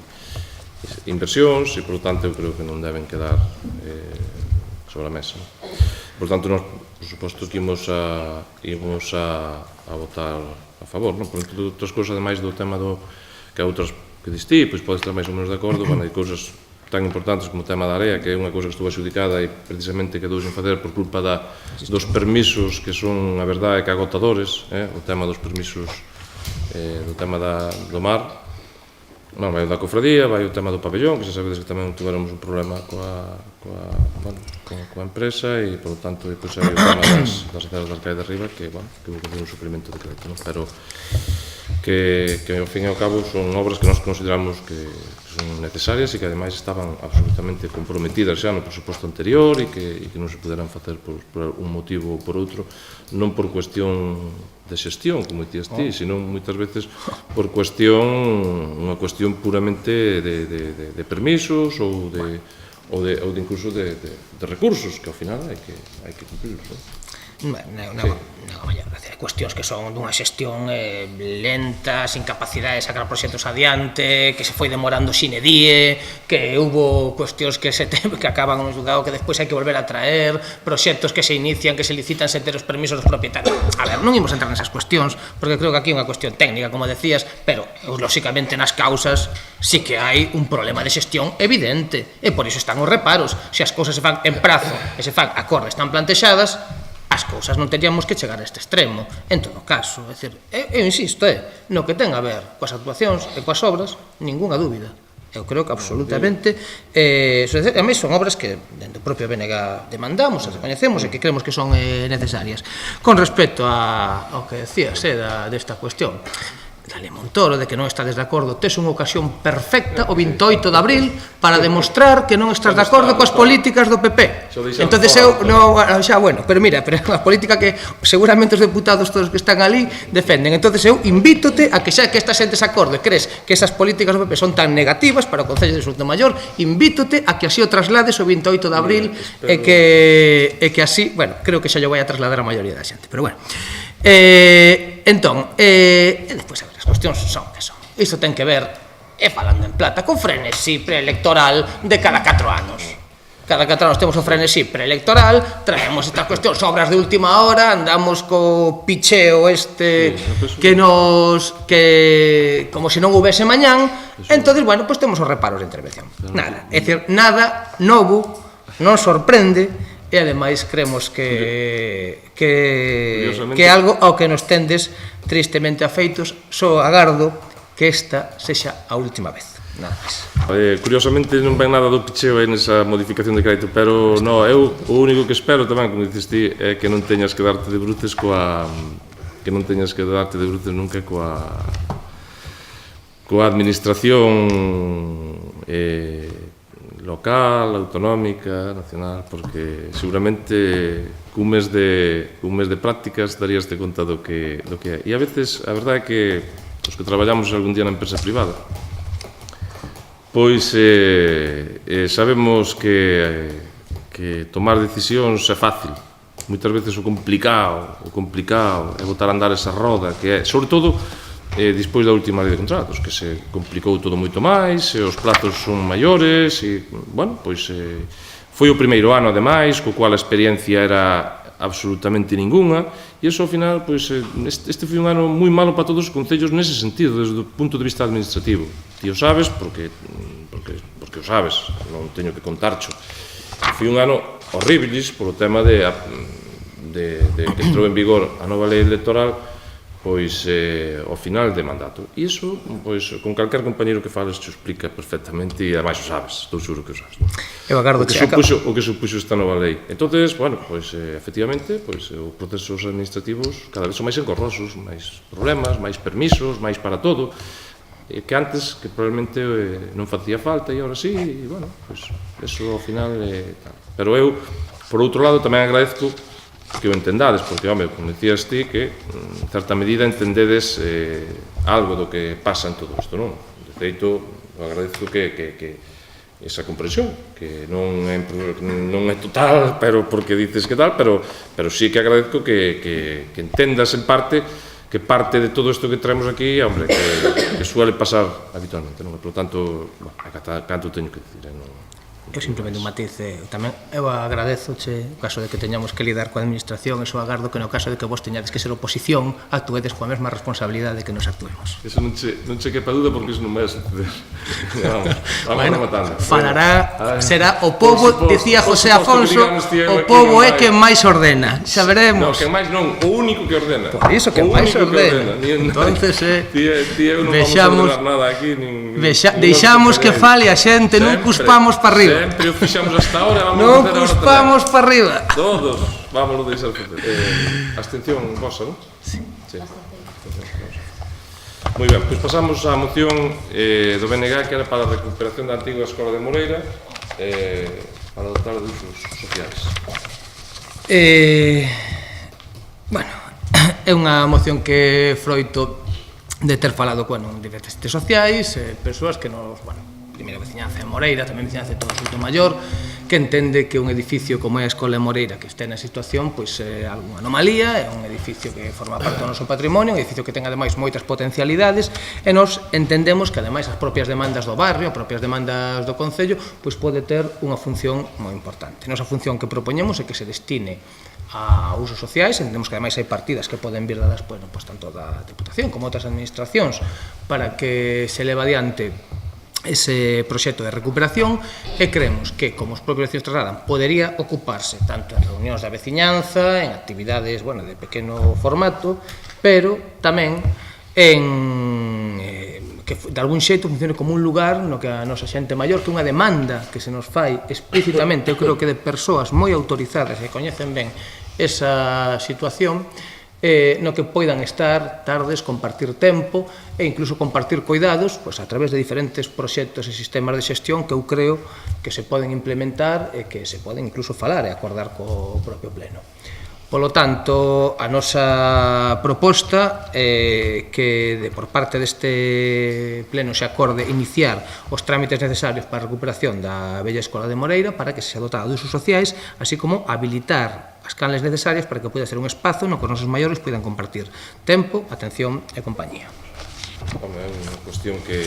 S1: inversións, e, por lo tanto, eu creo que non deben quedar sobre a mesa. Por tanto, nós, por suposto, que imos a votar a favor, non? Por outras cousas, ademais do tema que outras que distí, pois pode estar máis ou menos de acordo, bueno, hai cousas tan importantes como o tema da area, que é unha cousa que estuvo adxudicada e precisamente quedou sen facer por culpa dos permisos que son, a verdade, que agotadores, o tema dos permisos do tema do mar. Non, vai o da cofradía, vai o tema do pabellón, que xa sabedes que tamén tivéramos un problema coa empresa e, por lo tanto, depois hai o tema das aceras da Arcaide de Arriba, que hubo que hacer un suplemento de crédito, pero que ao fin e ao cabo son obras que nós consideramos que son necesarias e que ademais estaban absolutamente comprometidas xa no presuposto anterior e que non se puderan facer por un motivo ou por outro, non por cuestión de xestión, como dicías ti, senón moitas veces por unha cuestión puramente de permisos ou de incluso de recursos, que ao final hai que cumplirlos.
S2: Hai cuestións que son dunha xestión lenta, sin capacidade de sacar proxectos adiante, que se foi demorando sine die, que hubo cuestións que acaban no xulgado que despois hai que volver a traer, proxectos que se inician, que se licitan sen ter os permisos dos propietarios. A ver, non imos entrar nesas cuestións, porque creo que aquí é unha cuestión técnica, como decías, pero, lóxicamente, nas causas sí que hai un problema de xestión evidente, e por iso están os reparos. Se as cousas se fan en prazo e se fan acorde, están plantexadas, as cousas non teríamos que chegar a este extremo. En todo caso, é dicir, eu insisto, no que ten a ver coas actuacións e coas obras, ningunha dúbida. Eu creo que absolutamente, a mí son obras que dentro do propio BNG demandamos, as recoñecemos e que creemos que son necesarias. Con respecto ao que decías desta cuestión, dale Montoro, de que non estades de acordo, tes unha ocasión perfecta o 28 de abril para demostrar que non estás de acordo coas políticas do PP. Entonces eu, xa, bueno, pero mira, a política que seguramente os deputados todos que están ali defenden. Entonces eu invítote a que xa que esta xente se acorde, crees que esas políticas do PP son tan negativas para o Concello de Soutomaior, invítote a que así o traslades o 28 de abril e que así, bueno, creo que xa yo vai a trasladar a maioría da xente, pero bueno. Entón, despois, a ver, as cuestións son que son. Isto ten que ver, falando en plata, con frenesí preelectoral de cada 4 anos. Cada 4 anos temos o frenesí preelectoral, traemos estas cuestións, obras de última hora, andamos co picheo que como se non houvese mañán, entonces, bueno, pues temos os reparos de intervención. Nada, é dicir, nada novo, non sorprende, e ademais creemos que algo ao que nos tendes tristemente afeitos. Só agardo que esta sexa a última vez, nada máis.
S1: Curiosamente non ven nada do picheo nesa modificación de crédito, pero eu o único que espero tamén, como dices ti, é que non teñas que darte de bruces nunca coa administración local, autonómica, nacional, porque seguramente cun mes de prácticas daríaste conta do que é. E a veces, a verdade é que os que traballamos algún día na empresa privada, pois sabemos que tomar decisións é fácil. Moitas veces o complicado é botar a andar esa roda, que é, sobre todo, despois da última lei de contratos, que se complicou todo moito máis, os plazos son maiores, e, bueno, pois foi o primeiro ano, ademais, co cual a experiencia era absolutamente ningunha, e iso, ao final, pois, este foi un ano moi malo para todos os concellos nese sentido, desde o punto de vista administrativo. Ti o sabes, porque o sabes, non teño que contarcho. Foi un ano horribilis polo tema de que entrou en vigor a nova lei electoral pois ao final de mandato. E iso, pois, con calquer compañeiro que fales, te explica perfectamente, e ademais o sabes, estou seguro que o sabes.
S2: Eu agardo
S1: o que supuxo esta nova lei. Entonces, bueno, pois, efectivamente, pois, os procesos administrativos cada vez son máis engorrosos, máis problemas, máis permisos, máis para todo, que antes, que probablemente non facía falta, e agora sí, e, bueno, pois, eso ao final tal. Pero eu, por outro lado, tamén agradezco que o entendades, porque, home, como decías ti, que, en certa medida, entendedes algo do que pasa en todo isto, non? De feito, agradezco que esa comprensión, que non é total, pero porque dices que tal, pero sí que agradezco que entendas en parte que parte de todo isto que traemos aquí, hombre, que suele pasar habitualmente, non? Por lo tanto, canto teño que dicir,
S2: Eu simplemente un matiz, tamén eu agradezoche o caso de que teñamos que lidar coa administración, eso agardo que no caso de que vos teñades que ser oposición, actuedes coa mesma responsabilidade que nos actuemos.
S1: Eso non che quepa duda porque iso non vai a suceder. Vamos rematando.
S2: Falará, será o povo, dicía José Afonso, o povo é quen máis ordena, xa veremos.
S1: Non, quen máis non, o único que ordena.
S2: Por iso, quen máis ordena. Entonces,
S1: vexamos
S2: deixamos que fale a xente, non cuspamos para arriba.
S1: Sempre o fixamos hasta ahora, vamos
S2: non cuspamos para arriba.
S1: Todos, vamos a deixar facer. Abstención vosa, non? Sí. Moi ben, pois pasamos á moción do BNG que era para a recuperación da antiga Escola de Moreira para dotar de usos sociais.
S2: Bueno, é unha moción que é froito de ter falado con diferentes sociais, persoas que nos, bueno, primeiro veciñanza de Moreira, tamén veciñanza de todo o Souto Maior, que entende que un edificio como é a Escola de Moreira que este na situación, pois é algunha anomalía, é un edificio que forma parte do noso patrimonio, un edificio que ten ademais moitas potencialidades, e nos entendemos que ademais as propias demandas do barrio, as propias demandas do Concello, pois pode ter unha función moi importante. Nosa función que propoñemos é que se destine a usos sociais, entendemos que ademais hai partidas que poden vir dadas, pois, tanto da Deputación como outras administracións para que se leva adiante ese proxecto de recuperación e creemos que, como os propios veciños trasladan, podería ocuparse tanto en reunións da veciñanza, en actividades, bueno, de pequeno formato, pero tamén en que de algún xeito funcione como un lugar no que a nosa xente maior, que unha demanda que se nos fai explícitamente, eu creo que de persoas moi autorizadas e coñecen ben esa situación, no que poidan estar tardes, compartir tempo e incluso compartir cuidados pois, a través de diferentes proxectos e sistemas de xestión que eu creo que se poden implementar e que se poden incluso falar e acordar co propio pleno. Polo tanto, a nosa proposta é que por parte deste pleno se acorde iniciar os trámites necesarios para a recuperación da bella Escola de Moreira para que se dotada de usos sociais, así como habilitar as canles necesarias para que poida ser un espazo no que os nosos maiores poidan compartir tempo, atención e compañía.
S1: Home, é unha cuestión que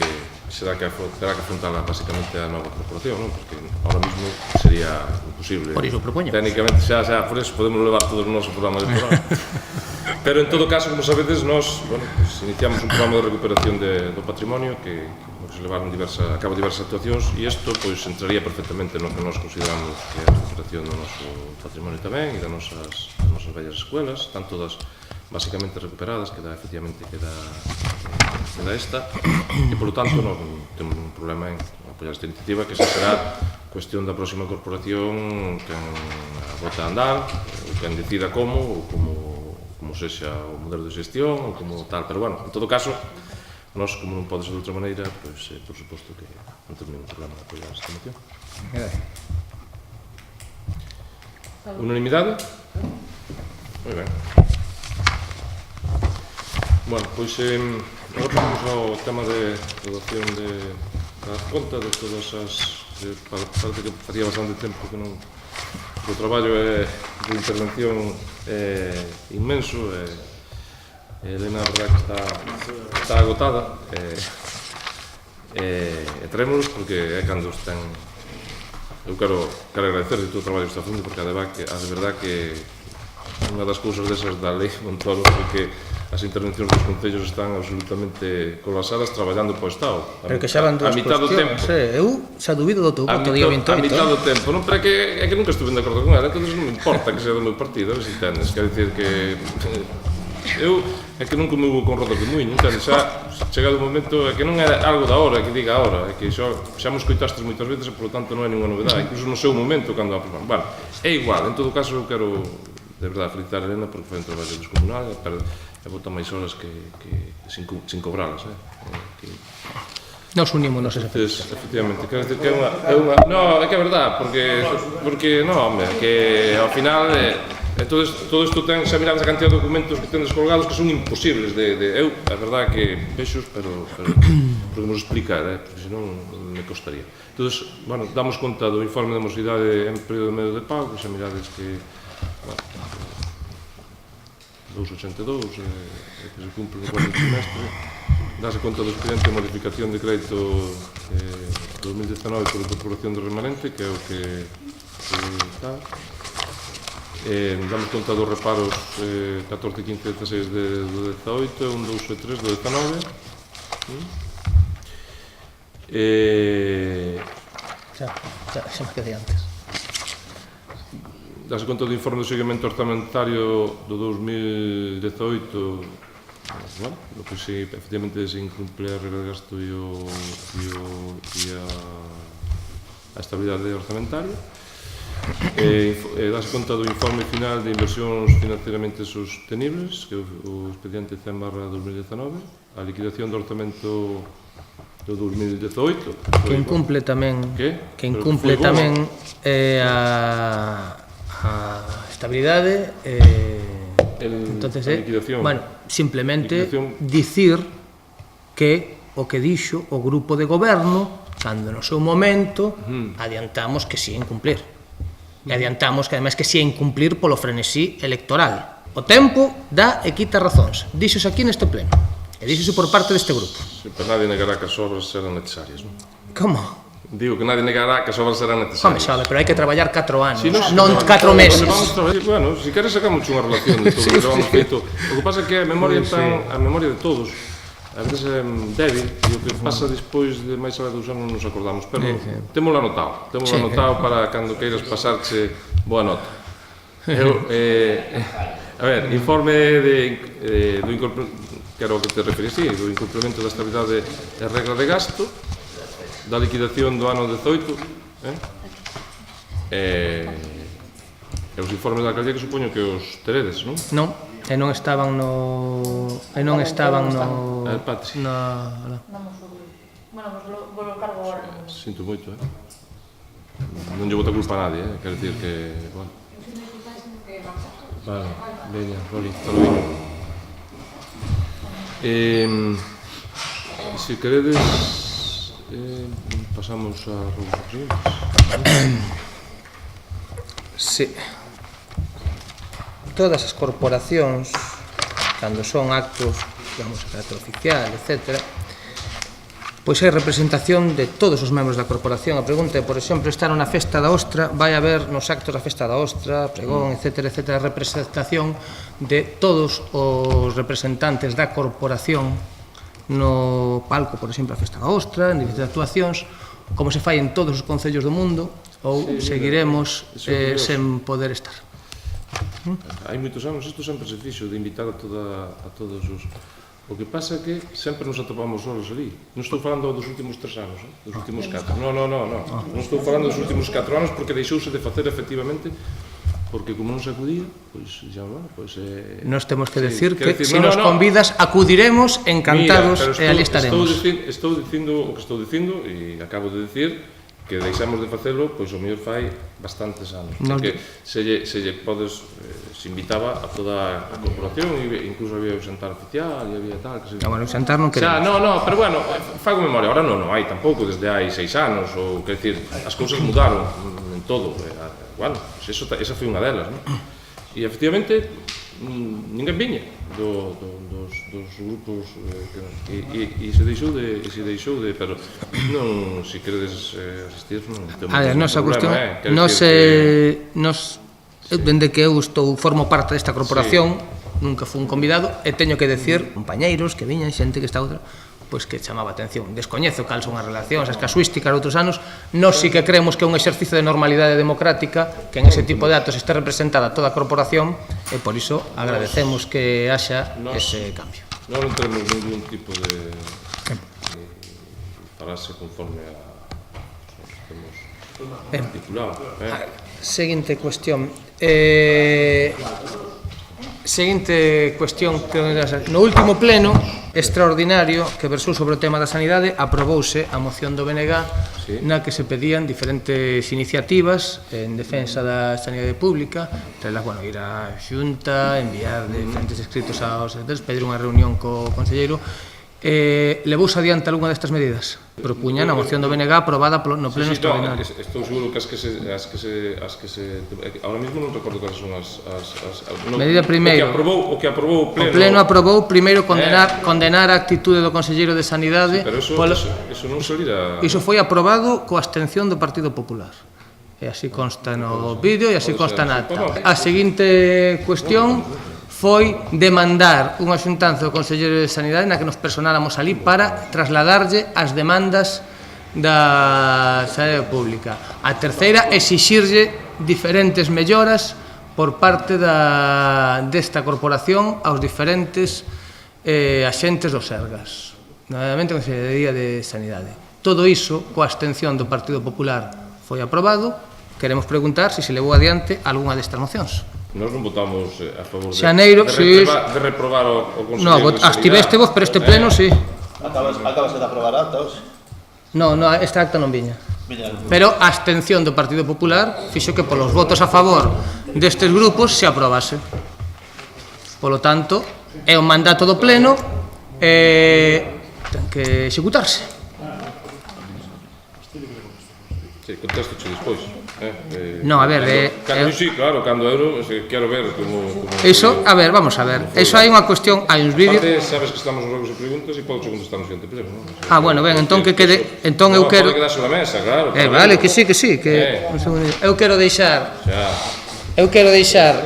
S1: terá que afrontarla basicamente a nova corporación, non? Porque ahora mismo sería imposible.
S2: Por iso propoño.
S1: Técnicamente xa por eso podemos levar todo o noso programa electoral. Pero en todo caso, como sabedes, nós, bueno, pues, iniciamos un programa de recuperación do patrimonio que se levaron a cabo diversas actuacións e isto pois entraría perfectamente no que nós consideramos que é a recuperación do noso patrimonio tamén e das nosas vellas escuelas, tanto das basicamente recuperadas, efectivamente queda esta, e polo tanto non temos un problema en apoiar esta iniciativa, que xa será cuestión da próxima corporación quen a bota a andar, ou quen decida como, ou como sexa o modelo de xestión, ou como tal, pero bueno, en todo caso, nós, como non pode ser de outra maneira, pois, por suposto que non temos ningún problema de apoiar esta moción. Unanimidade? Moi ben. Bueno, pois agora pasamos ao tema de redación de dar conta de todas as... Parece que faría bastante tempo que non... O traballo de intervención é inmenso e Elena, a verdad, que está agotada e trémolos porque é cando están... Eu quero agradecer de todo o traballo que está facendo porque a de verdad que unha das cousas desas da lei Montoro é que as intervencións dos concellos están absolutamente colapsadas traballando para o Estado.
S2: Pero que xa van dúas cuestións, eu xa dubido do teu voto día 28.
S1: A mitad do tempo, non? Pero é que nunca estuve de acordo con ela, entón non me importa que sea do meu partido, a ver se entendes, quer dicir que... Eu é que nunca me hubo con rodas de muiño, entendes? Xa chegado o momento, é que non é algo da hora, que diga ahora, é que xa me escoitastes moitas veces e, polo tanto, non é ninguna novedade, incluso no seu momento, cando a aprobaron. Bueno, é igual, en todo caso, eu quero, de verdade, felicitar a Elena porque foi un traballo descomunal, e botar máis horas que sin cobralas,
S2: Nos unímonos esa fecha.
S1: Efectivamente, quero dizer que é unha... No, é que é verdade, porque non, home, que ao final todo isto ten, xa mirades a cantidad de documentos que ten descolgados que son imposibles de eu, é verdade que vexos, pero podemos explicar, porque senón me costaría. Entón, bueno, damos conta do informe de morosidade en período de medio de pago, xa mirades que, bueno, 2,82 que se cumple no cuarto trimestre, dase conta do expediente de modificación de crédito 2019 por incorporación de remanente, que é o que tal. Damos conta dos reparos 14, 15, 16 do 18, 1, 2 e 3 do 19.
S2: Xa me quedei antes.
S1: Dase conta do informe de seguimento orçamentario do 2018, bueno, lo que sí, efectivamente se incumple a regla de gasto e a estabilidade orzamentaria. Dase conta do informe final de inversións financieramente sostenibles, que é o expediente 100/2019, a liquidación do orzamento do 2018.
S2: Que incumple tamén a estabilidade, entonces bueno, simplemente dicir que o que dixo o grupo de goberno cando no seu momento adiantamos que si incumplir, e adiantamos que ademais que si incumplir polo frenesí electoral. O tempo dá e quita razóns, díxose aquí neste pleno e díxose por parte deste grupo.
S1: Pero nadie negará que as obras serán necesarias, non?
S2: Como?
S1: Digo que nadie negará que as obras serán necesarias.
S2: Home, sabe, pero hai que traballar 4 anos, non 4 meses.
S1: Bueno, se queres sacamos unha relación de todo o que vamos feito. O que pasa é que a memoria de todos a veces é débil e o que pasa despois de máis alá de 2 anos non nos acordamos, pero témolo anotado para cando queiras pasarche boa nota. A ver, informe do incorporamento, que era o que te referís, do incumprimento da estabilidade e regla de gasto, da liquidación do ano 18, e os informes da alcaldía que supoño que os teredes, non?
S2: Non, e non estaban no...
S1: Patri.
S5: Bueno, vos lo cargo agora.
S1: Sinto moito, non lle bota culpa a nadie, quero dicir que... Vale, veña, Roli, hasta logo. Se queredes... pasamos a revolución.
S2: Sí. Todas as corporacións, cando son actos, digamos, de carácter oficial, etc., pois hai representación de todos os membros da corporación. A pregunta é, por exemplo, estar na Festa da Ostra, vai haber nos actos da Festa da Ostra, pregón, etc., representación de todos os representantes da corporación no palco, por exemplo, a Festa da Ostra, en diferentes actuacións, como se fai en todos os concellos do mundo, ou seguiremos sen poder estar.
S1: Hai moitos anos, isto sempre se fixo, de invitar a todos os... O que pasa é que sempre nos atopamos solos ali. Non estou falando dos últimos 3 anos, dos últimos 4. Non estou falando dos últimos 4 anos porque deixouse de facer efectivamente, porque como non se acudía, pois xa, bueno, pois...
S2: Nos temos que decir que se nos convidas acudiremos encantados e ali estaremos.
S1: Estou dicindo o que estou dicindo e acabo de decir que deixamos de facelo, pois o mellor fai bastantes anos. Porque se invitaba a toda a corporación, incluso había o xantar oficial e había tal...
S2: Bueno, o xantar non queremos.
S1: Pero bueno, fago memoria, ahora non hai tampouco, desde hai 6 anos, ou, quer dizer, as cousas mudaron en todo. Bueno, esa foi unha delas, non? E, efectivamente, ninguén viña dos grupos e se deixou de, pero non, se queredes asistir, non temos problema,
S2: dende que eu formo parte desta corporación, nunca fui un convidado, e teño que decir, compañeiros que viñan, xente que está outra, pois que chamaba a atención. Descoñezo cal son as relacións, as casuísticas de outros anos, nós sí que creemos que é un exercicio de normalidade democrática, que en ese tipo de actos esté representada toda a corporación, e por iso agradecemos que haxa ese cambio.
S1: Non temos ningún tipo de pararse conforme a temos articulado.
S2: Seguinte cuestión. No último pleno extraordinario que versou sobre o tema da sanidade, aprobouse a moción do BNG na que se pedían diferentes iniciativas en defensa da sanidade pública, entre elas, bueno, ir á Xunta, enviar diferentes escritos aos secretarios, pedir unha reunión co conselleiro, levouse adiante algunha destas medidas? Propuña na moción do BNG aprobada no pleno extraordinario.
S1: Estou seguro que as que se ahora mesmo non recordo cales son as
S2: medida primeiro.
S1: O que aprobou o pleno.
S2: O pleno aprobou primeiro condenar a actitude do conselleiro de Sanidade.
S1: Pero eso non solira.
S2: Iso foi aprobado coa abstención do Partido Popular. E así consta no vídeo e así consta na acta. A seguinte cuestión foi demandar unha xuntanza do Conselleiro de Sanidade na que nos personáramos ali para trasladarlle as demandas da Sanidade Pública. A terceira, exixirlle diferentes melloras por parte desta corporación aos diferentes axentes do Sergas, nomeadamente a Consellería de Sanidade. Todo iso, coa abstención do Partido Popular, foi aprobado. Queremos preguntar se levou adiante algunha destas mocións.
S1: Nós non votamos a favor de reprobar o Conselleiro de Sanidade.
S2: No, estiveste vos, pero este pleno, sí.
S6: Acabas de aprobar actas?
S2: No, esta acta non viña. Pero a abstención do Partido Popular fixo que polos votos a favor destes grupos se aprobase. Polo tanto, é un mandato do pleno e ten que executarse.
S1: Sí, contesto-che despois.
S2: No, a ver...
S1: Cando euro, quero ver como...
S2: Iso, a ver, vamos a ver. Iso hai unha cuestión, hai uns vídeos...
S1: Sabes que estamos nos ruegos e preguntas e podes contestar no siguiente pleno, non?
S2: Bueno, ben, entón que quede... Entón eu quero...
S1: Pode quedarse na mesa, claro.
S2: Vale, que sí. Eu quero deixar... Eu quero deixar...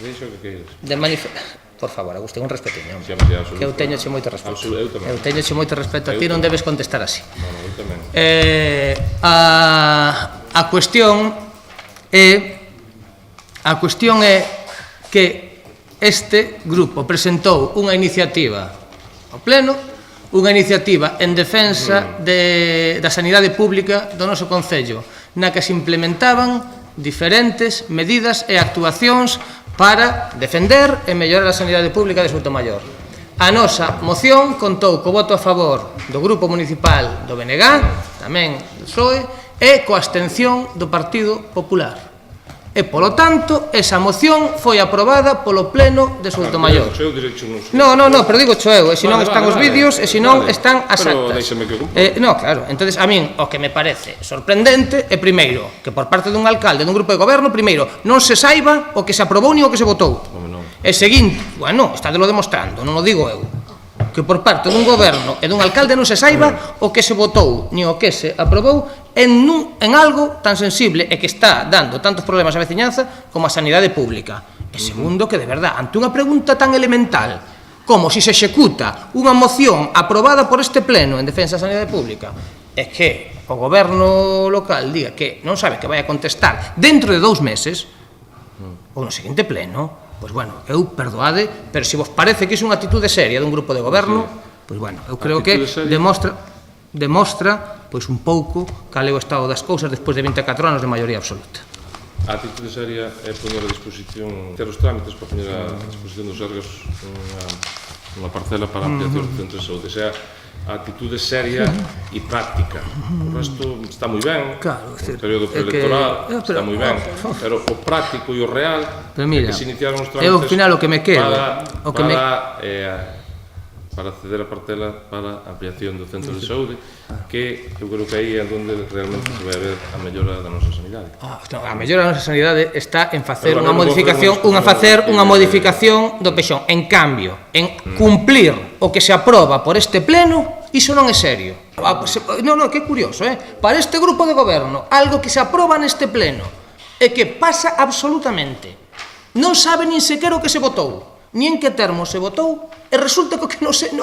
S1: Deixo que queiras.
S2: De manifestar... Por favor, Agustín, un respetiño. Que eu teñoche moito respeto. Eu teñoche moito respeto a ti, non debes contestar así.
S1: Eu tamén.
S2: A cuestión é que este grupo presentou unha iniciativa ao pleno, unha iniciativa en defensa da sanidade pública do noso concello, na que se implementaban diferentes medidas e actuacións para defender e mellorar a sanidade pública de Soutomaior. A nosa moción contou co voto a favor do Grupo Municipal do BNG, tamén do PSOE, e coa abstención do Partido Popular. E, polo tanto, esa moción foi aprobada polo Pleno de Soutomaior. No, pero digo cho eu, e senón están os vídeos, e senón están as actas. No, claro, entonces a min o que me parece sorprendente é, primeiro, que por parte dun alcalde dun grupo de goberno, primeiro, non se saiba o que se aprobou nin o que se votou. E seguinte, bueno, estádelo demostrando, non o digo eu, que por parte dun goberno e dun alcalde non se saiba o que se votou nin o que se aprobou en algo tan sensible e que está dando tantos problemas á veciñanza como a sanidade pública. E segundo, que de verdad, ante unha pregunta tan elemental como se executa unha moción aprobada por este pleno en defensa da sanidade pública, é que o goberno local diga que non sabe que vai a contestar dentro de 2 meses ou no seguinte pleno, pois bueno, eu perdoade, pero se vos parece que é unha actitude seria dun grupo de goberno, pois bueno, eu creo que demostra pois un pouco cal é o estado das cousas despois de 24 anos de maioría absoluta.
S1: A actitude seria é poñer a disposición, ter os trámites para poñer a disposición dos Sergas unha parcela para ampliación do centro de saúde, sea a actitude seria e práctica. O resto está moi ben, o período preelectoral está moi ben, pero o práctico e o real é que se iniciaron os trámites para acceder a parcela para a ampliación do centro de saúde, que eu creo que aí é onde realmente se vai ver a mellora da nosa sanidade.
S2: A mellora da nosa sanidade está en facer unha modificación do pexón. En cambio, en cumplir o que se aproba por este pleno, iso non é serio. Que curioso, para este grupo de goberno, algo que se aproba neste pleno e que pasa absolutamente, non sabe nin sequer o que se votou, ni en que termo se votou, e resulta que o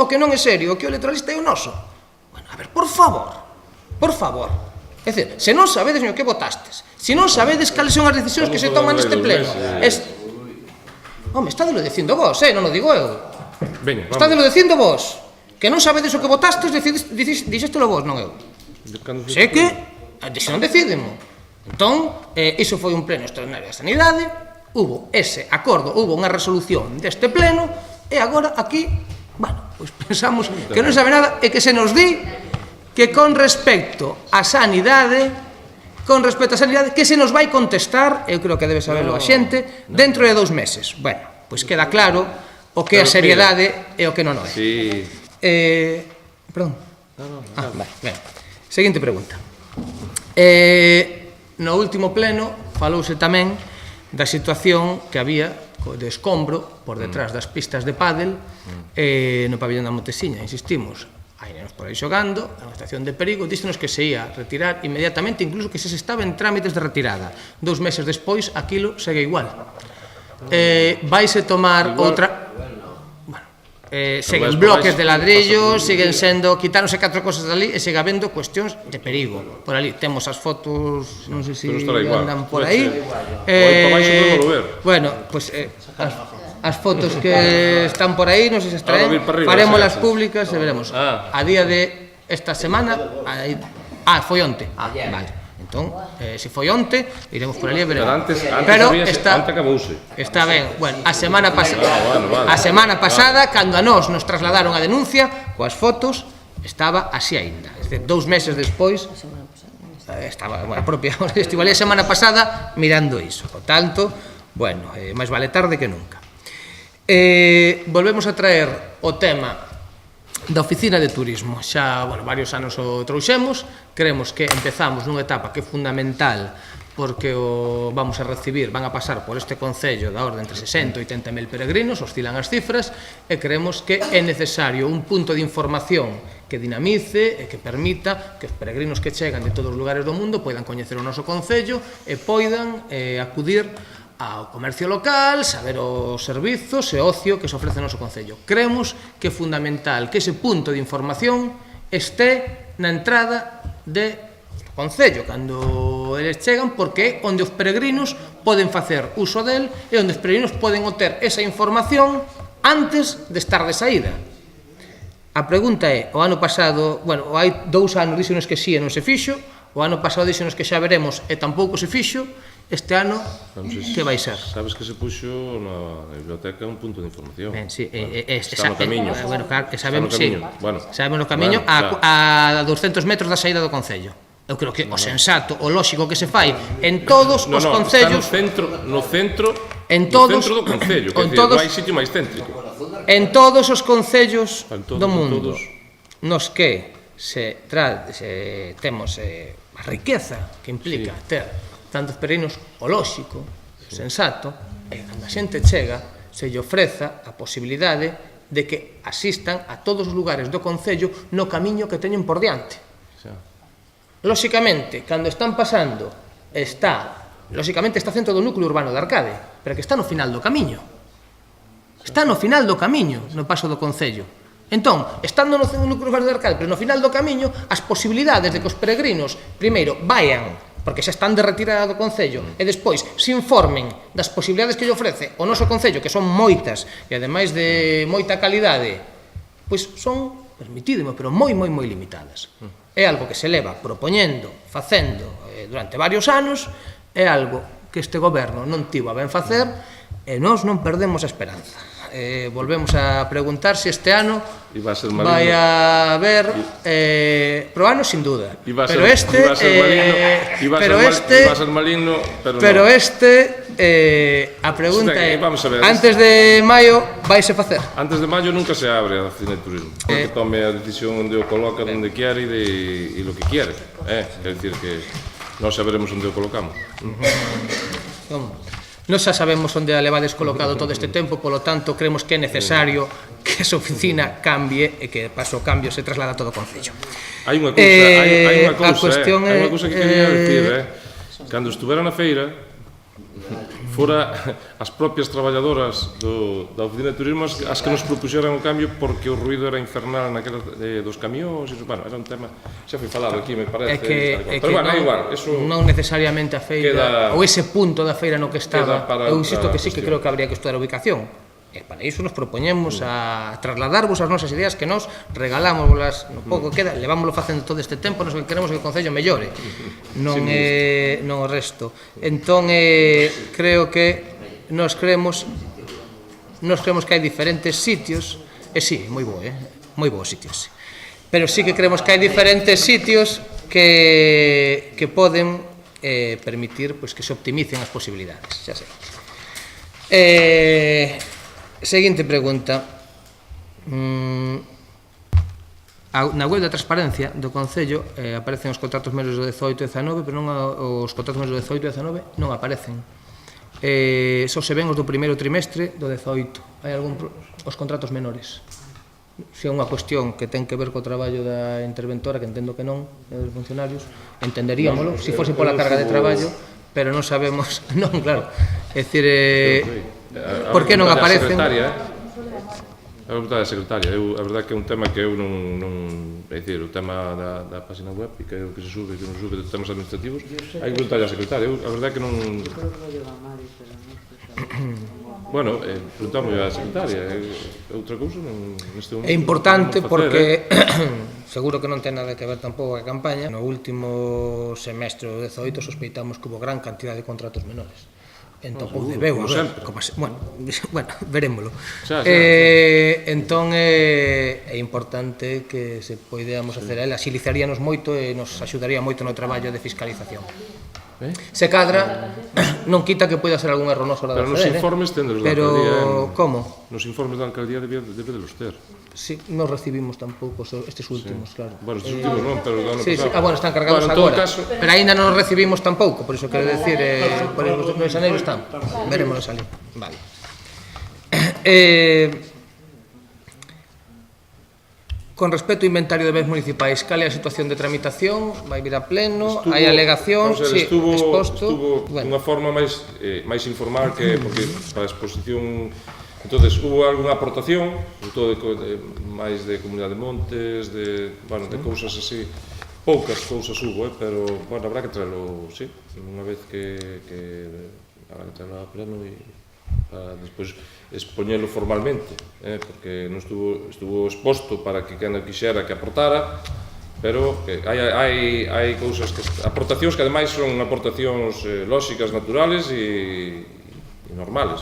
S2: que non é serio, que o electoralista é o noso. Bueno, a ver, por favor. É dicir, se non sabedes o que votastes, se non sabedes cales son as decisións que se toman neste pleno, estádelo dicindo vos, non o digo eu. Estádelo dicindo vos, que non sabedes o que votastes, dixéstelo vos, non eu. Sei que, se non decidemo. Entón, iso foi un pleno extraordinario da sanidade, hubo ese acordo, hubo unha resolución deste pleno, e agora aquí, bueno, pois pensamos que non sabe nada e que se nos di que con respecto á sanidade, que se nos vai contestar, eu creo que debe saberlo a xente, dentro de 2 meses. Bueno, pois queda claro o que é a seriedade e o que non é.
S1: Sí,
S2: Perdón. Vale, ben. Seguinte pregunta. No último pleno falouse tamén da situación que había de escombro por detrás das pistas de pádel no pabellón da Montesiña, insistimos. Hai nenos por aí xogando, a estación de perigo, díxenos que se ia retirar inmediatamente, incluso que se estaba en trámites de retirada. 2 meses despois, aquilo segue igual. Vaise tomar outra... Seguen bloques de ladrillo, siguen sendo, quitáronse 4 cosas dali e sigue habendo cuestións de perigo. Por ali temos as fotos, non sei se andan por aí. Bueno, pois as fotos que están por aí, non sei se extraen, farémolas públicas e veremos. A día de esta semana, foi onte. Vale. Entón, se foi onte, iremos por ali e veremos. Pero está ben. Bueno, a semana pasada, cando a nós nos trasladaron a denuncia, coas fotos, estaba así aínda. É dicir, 2 meses despois, estaba a propia estivalía a semana pasada mirando iso. Por tanto, bueno, máis vale tarde que nunca. Volvemos a traer o tema da oficina de turismo. Xa, bueno, varios anos o trouxemos, creemos que empezamos nunha etapa que é fundamental porque vamos a recibir, van a pasar por este concello da orde entre 60 e 80 mil peregrinos, oscilan as cifras, e creemos que é necesario un punto de información que dinamice e que permita que os peregrinos que chegan de todos os lugares do mundo poidan coñecer o noso concello e poidan acudir ao comercio local, saber os servizos e ocio que se ofrece no noso concello. Creemos que é fundamental que ese punto de información este na entrada do concello, cando eles chegan, porque é onde os peregrinos poden facer uso del e onde os peregrinos poden obter esa información antes de estar de saída. A pregunta é, o ano pasado, bueno, hai 2 anos díxenos que sí e non se fixo, o ano pasado díxenos que xa veremos e tampouco se fixo. Este ano, que vai ser?
S1: Sabes que se puxo na biblioteca un punto de información.
S2: Ben, sí,
S1: está no camiño.
S2: Bueno, claro, que sabemos, sí. Sabemos no camiño a 200 metros da saída do concello. Eu creo que o sensato, o lóxico que se fai en todos os concellos...
S1: No centro do concello, que non hai sitio máis céntrico.
S2: En todos os concellos do mundo, nos que temos a riqueza que implica ter tantos peregrinos, o lóxico, sensato, e cando a xente chega, se lle ofreza a posibilidade de que asistan a todos os lugares do concello no camiño que teñen por diante. Lóxicamente, cando están pasando, lóxicamente está centro do núcleo urbano de Arcade, pero que está no final do camiño. Está no final do camiño, no paso do concello. Entón, estando no núcleo urbano de Arcade, pero no final do camiño, as posibilidades de que os peregrinos, primeiro, vayan porque xa están de retirada do concello, e despois se informen das posibilidades que lle ofrece o noso concello, que son moitas, e ademais de moita calidade, pois son, permitídemo, pero moi limitadas. É algo que se leva propoñendo, facendo durante varios anos, é algo que este goberno non tivo a ben facer, e nós non perdemos a esperanza. Volvemos a preguntar se este ano vai a haber pro ano sin duda, pero este a pregunta é, antes de maio vaise facer?
S1: Antes de maio nunca se abre a oficina de turismo, porque tome a decisión onde o coloca, onde quere e lo que quere, é dicir que nós saberemos onde o colocamos.
S2: Nós xa sabemos onde a levades colocado todo este tempo, polo tanto, creemos que é necesario que esa oficina cambie e que paso o cambio se traslada a todo o concello.
S1: Hai unha cousa que quería dicir, cando estuvera na feira, fora as propias traballadoras da oficina de turismo as que nos propuxeran o cambio porque o ruido era infernal naquela dos camións, bueno, era un tema xa foi falado aquí, me parece, pero bueno, é igual,
S2: non necesariamente a feira ou ese punto da feira no que estaba, eu insisto que sí que creo que habría que estudar a ubicación, e para iso nos propoñemos a trasladarvos as nosas ideas que nos regalámoslas no pouco que queda, levámoslo facendo todo este tempo, nos queremos que o concello mellore, non o resto. Entón, creo que nos creemos que hai diferentes sitios, e sí, moi bo sitios, pero sí que creemos que hai diferentes sitios que poden permitir que se optimicen as posibilidades, xa sei. Seguinte pregunta. Na web da transparencia do Concello aparecen os contratos menos do 18 e 19, pero non os contratos menos do 18 e 19 non aparecen. Só se ven os do primeiro trimestre do 18. Hai os contratos menores. Se é unha cuestión que ten que ver co traballo da interventora, que entendo que non, dos funcionarios, entenderíamolo, se fose pola carga de traballo, pero non sabemos, non, claro. É dicir, por que non aparecen?
S1: A pregunta da secretaria, a verdade que é un tema que eu non... É dicir, o tema da página web e que é o que se sube e que non sube de temas administrativos, hai que preguntarle á secretaria, a verdade que non...
S4: Eu creo que non lleva a Mari, pero non sei.
S1: Bueno, preguntamos á secretaria, outra cousa neste momento...
S2: É importante porque seguro que non ten nada que ver tampouco a campaña. No último semestre do 18 sospeitamos que houve gran cantidad de contratos menores. Entón, ou debeu, bueno, verémolo. Entón, é importante que se poidamos hacer a ela, agilizaríanos moito e nos axudaría moito no traballo de fiscalización. Se cadra, non quita que poida ser algún erro noso da
S1: Pero nos informes tenderos da alcaldía.
S2: Pero, como?
S1: Nos informes da alcaldía debe de los ter.
S2: Sí, non recibimos tampouco estes últimos, claro.
S1: Bueno, estes últimos non, pero do ano
S2: pasado.
S1: Bueno,
S2: están cargados agora. Pero aínda non os recibimos tampouco, por iso quero decir, por exemplo, no xaneiro están. Veremos salir. Vale. Con respecto ao inventario de bens municipais, cal é a situación de tramitación? Vai vir a pleno? Hai alegación?
S1: Si, estuvo dunha forma máis informal que porque para a exposición. Entonces, hubo algunha aportación, sobre todo máis de Comunidade de Montes, de cousas así, poucas cousas hubo, pero, bueno, habrá que traerlo, sí, unha vez que habrá que traerlo a pleno e para despois expoñelo formalmente, porque non estuvo exposto para que quen quixera que aportara, pero hai cousas, aportacións que ademais son aportacións lóxicas, naturales e normales,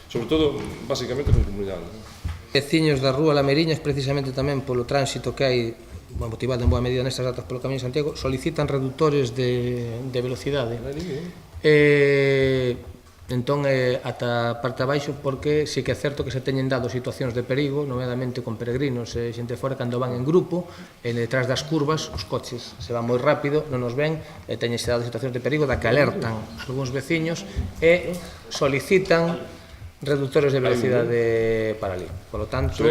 S1: sobre todo, basicamente, con comunidades.
S2: Veciños da Rúa Lameriñas, precisamente tamén polo tránsito que hai, motivado en boa medida nestas datas polo Camiño de Santiago, solicitan reductores de velocidade. Entón, ata a parte abaixo, porque sí que é certo que se teñen dado situacións de perigo, nomeadamente con peregrinos e xente fora, cando van en grupo, detrás das curvas, os coches se van moi rápido, non nos ven, e teñense dado situacións de perigo da que alertan algúns veciños e solicitan reductores de velocidade para ali. Por lo tanto...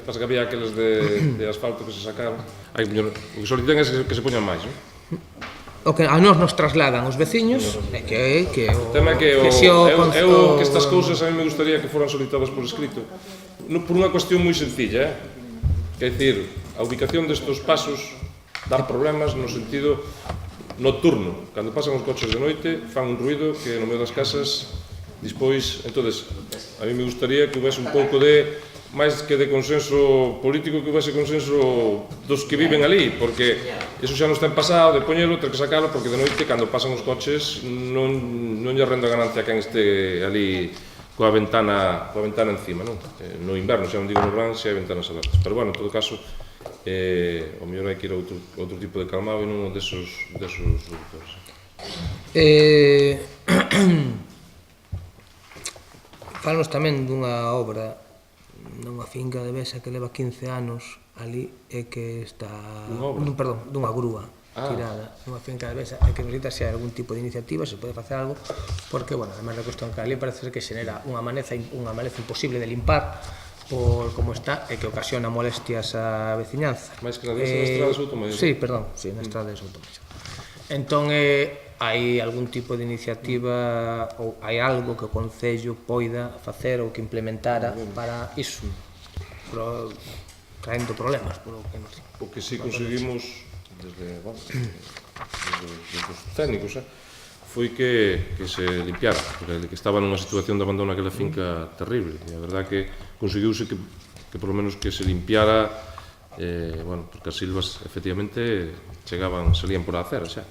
S1: Pasa que había aqueles de asfalto que se sacaron. O que solicitan é que se poñan máis, non?
S2: O que a nos trasladan os veciños é que
S1: o tema é que eu que estas cousas a mí me gustaría que foran solicitadas por escrito por unha cuestión moi sencilla, que é dicir, a ubicación destes pasos dan problemas no sentido nocturno. Cando pasan os coches de noite fan un ruido que no medio das casas despois, entonces, a mí me gustaría que houvese un pouco de, máis que de consenso político, que houvese consenso dos que viven ali, porque eso xa non está en pasado de poñelo, ter que sacalo, porque de noite, cando pasan os coches, non lle renda ganancia a quen este ali coa ventana encima, non? No inverno, xa non digo no verán, xa hai ventanas abertas. Pero, bueno, en todo caso, o mellor hai que ir a outro tipo de calmado e non desos reductores.
S2: Falanos tamén dunha obra nunha finca de Besa que leva 15 anos ali e que está... dunha grúa tirada nunha finca de Besa e que necesita se hai algún tipo de iniciativa, se pode facer algo, porque, bueno, además da cuestión que ali parece ser que xenera unha maleza imposible de limpar por como está e que ocasiona molestias á veciñanza.
S1: Mais que na estrada de Soutomaior.
S2: Sí, perdón, na estrada de Soutomaior. Entón, hai algún tipo de iniciativa ou hai algo que o Concello poida facer ou que implementara para iso, traendo problemas, polo que non sei.
S1: O que si conseguimos desde os técnicos foi que se limpiara, porque estaba nunha situación de abandono aquela finca terrible, e a verdade que conseguiuse que por lo menos que se limpiara, porque as silvas efectivamente salían por a acera xa.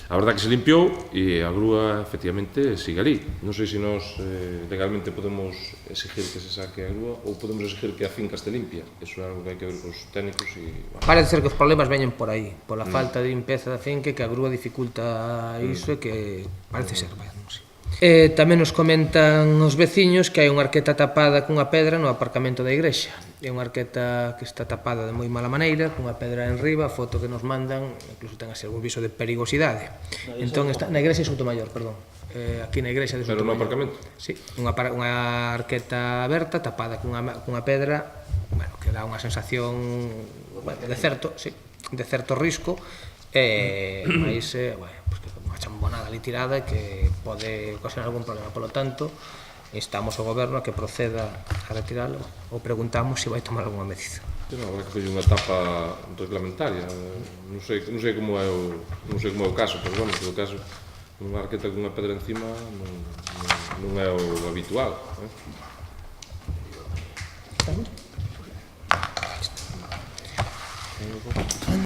S1: A verdade que se limpiou e a grúa efectivamente sigue ali. Non sei se nós legalmente podemos exigir que se saque a grúa ou podemos exigir que a finca este limpia. Iso é algo que hai que ver cos técnicos e...
S2: Parece ser que os problemas veñen por aí, pola falta de limpeza da finca, que a grúa dificulta iso e que parece ser, non sei. Tamén nos comentan os veciños que hai unha arqueta tapada cunha pedra no aparcamento da igrexa. É unha arqueta que está tapada de moi mala maneira, cunha pedra en riba, a foto que nos mandan, incluso ten así algún viso de perigosidade. Entón, está na igrexa de Soutomaior, perdón. Aquí na igrexa de
S1: Pero no
S2: Soutomaior.
S1: aparcamento?
S2: Sí, unha arqueta aberta, tapada cunha pedra, bueno, que dá unha sensación, bueno, de certo risco, mas, bueno, pues que unha chambonada ali tirada que pode ocasionar algún problema. Polo tanto, instamos ao goberno a que proceda a retiralo ou preguntamos se vai tomar alguna medida.
S1: Non, habrá que coller unha etapa reglamentaria. Non sei como é o caso, pero, bueno, en todo caso, unha arqueta con unha pedra encima non é o habitual.
S2: Está ben?